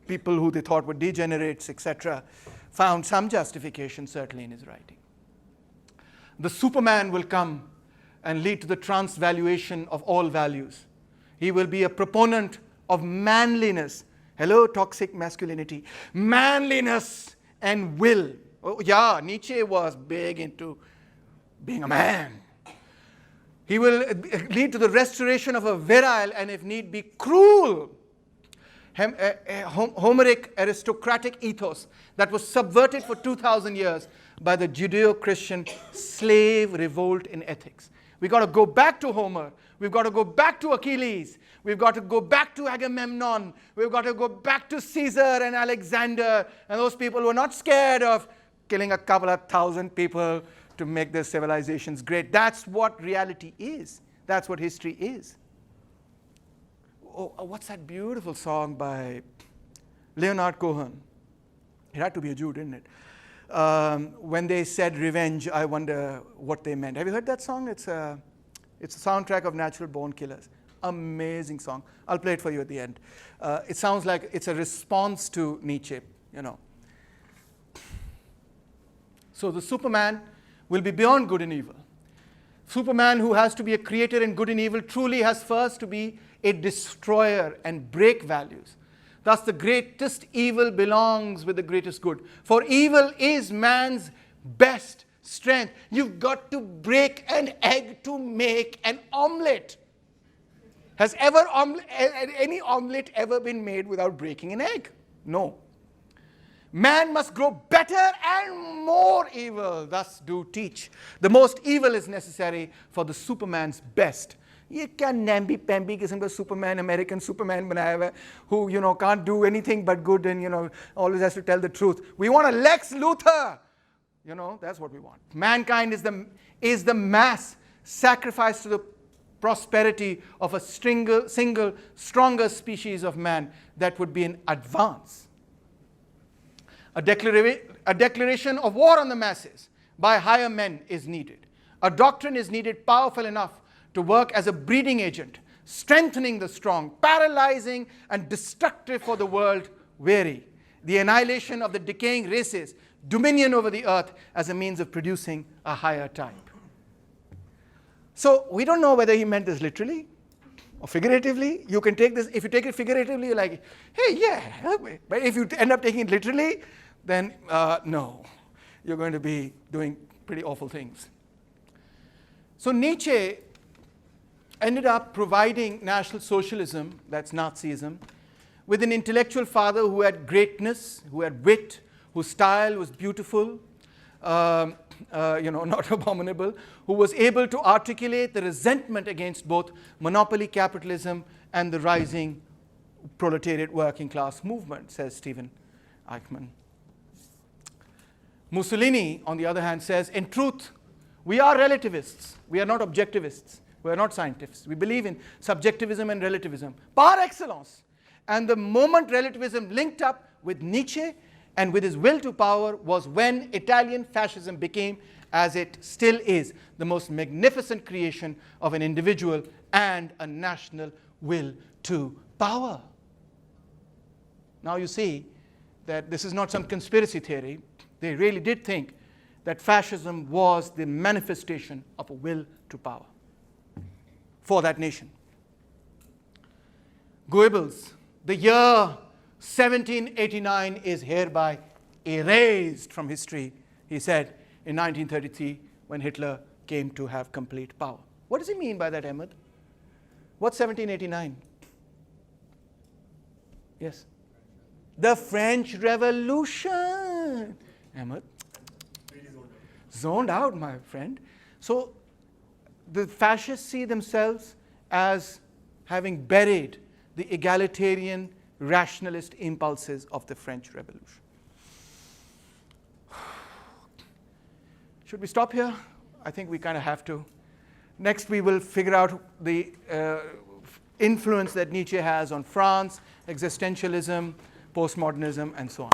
people who they thought were degenerates, etc., found some justification certainly in his writing. The Superman will come and lead to the transvaluation of all values. He will be a proponent of manliness. Hello, toxic masculinity. Manliness and will. Oh, yeah, Nietzsche was big into being a man. He will lead to the restoration of a virile and, if need be, cruel Homeric aristocratic ethos that was subverted for 2,000 years by the Judeo-Christian slave revolt in ethics. We've got to go back to Homer. We've got to go back to Achilles. We've got to go back to Agamemnon. We've got to go back to Caesar and Alexander and those people who are not scared of killing a couple of thousand people to make their civilizations great. That's what reality is. That's what history is. what's that beautiful song by Leonard Cohen? It had to be a Jew, didn't it? When they said revenge, I wonder what they meant. Have you heard that song? It's a soundtrack of Natural Born Killers. Amazing song. I'll play it for you at the end. It sounds like it's a response to Nietzsche, you know. So the Superman will be beyond good and evil. Superman, who has to be a creator in good and evil, truly has first to be a destroyer and break values. Thus, the greatest evil belongs with the greatest good. For evil is man's best strength. You've got to break an egg to make an omelette. Has any omelette ever been made without breaking an egg? No. Man must grow better and more evil, thus do teach. The most evil is necessary for the Superman's best. ये क्या namby-pamby किस्म का Superman, American Superman बनाया हुआ है, who, you know, can't do anything but good and, you know, always has to tell the truth. We want a Lex Luthor. You know, that's what we want. Mankind is the mass sacrifice to the prosperity of a single, stronger species of man that would be an advance. A declaration of war on the masses by higher men is needed. A doctrine is needed powerful enough to work as a breeding agent, strengthening the strong, paralyzing and destructive for the world weary. The annihilation of the decaying races, dominion over the earth as a means of producing a higher type. So we don't know whether he meant this literally or figuratively. You can take this, if you take it figuratively, you're like, hey, yeah, help me. But if you end up taking it literally, then no, you're going to be doing pretty awful things. So Nietzsche ended up providing National Socialism, that's Nazism, with an intellectual father who had greatness, who had wit, whose style was beautiful, not abominable, who was able to articulate the resentment against both monopoly capitalism and the rising proletariat working class movement, says Stephen Eichmann. Mussolini, on the other hand, says, in truth, we are relativists. We are not objectivists. We are not scientists. We believe in subjectivism and relativism par excellence. And the moment relativism linked up with Nietzsche and with his will to power was when Italian fascism became, as it still is, the most magnificent creation of an individual and a national will to power. Now you see that this is not some conspiracy theory. They really did think that fascism was the manifestation of a will to power for that nation. Goebbels, the year 1789 is hereby erased from history, he said in 1933 when Hitler came to have complete power. What does he mean by that, Ahmed? What's 1789? Yes? The French Revolution. Ahmed? Zoned out, my friend. So the fascists see themselves as having buried the egalitarian, rationalist impulses of the French Revolution. Should we stop here? I think we kind of have to. Next, we will figure out the influence that Nietzsche has on France, existentialism, postmodernism, and so on.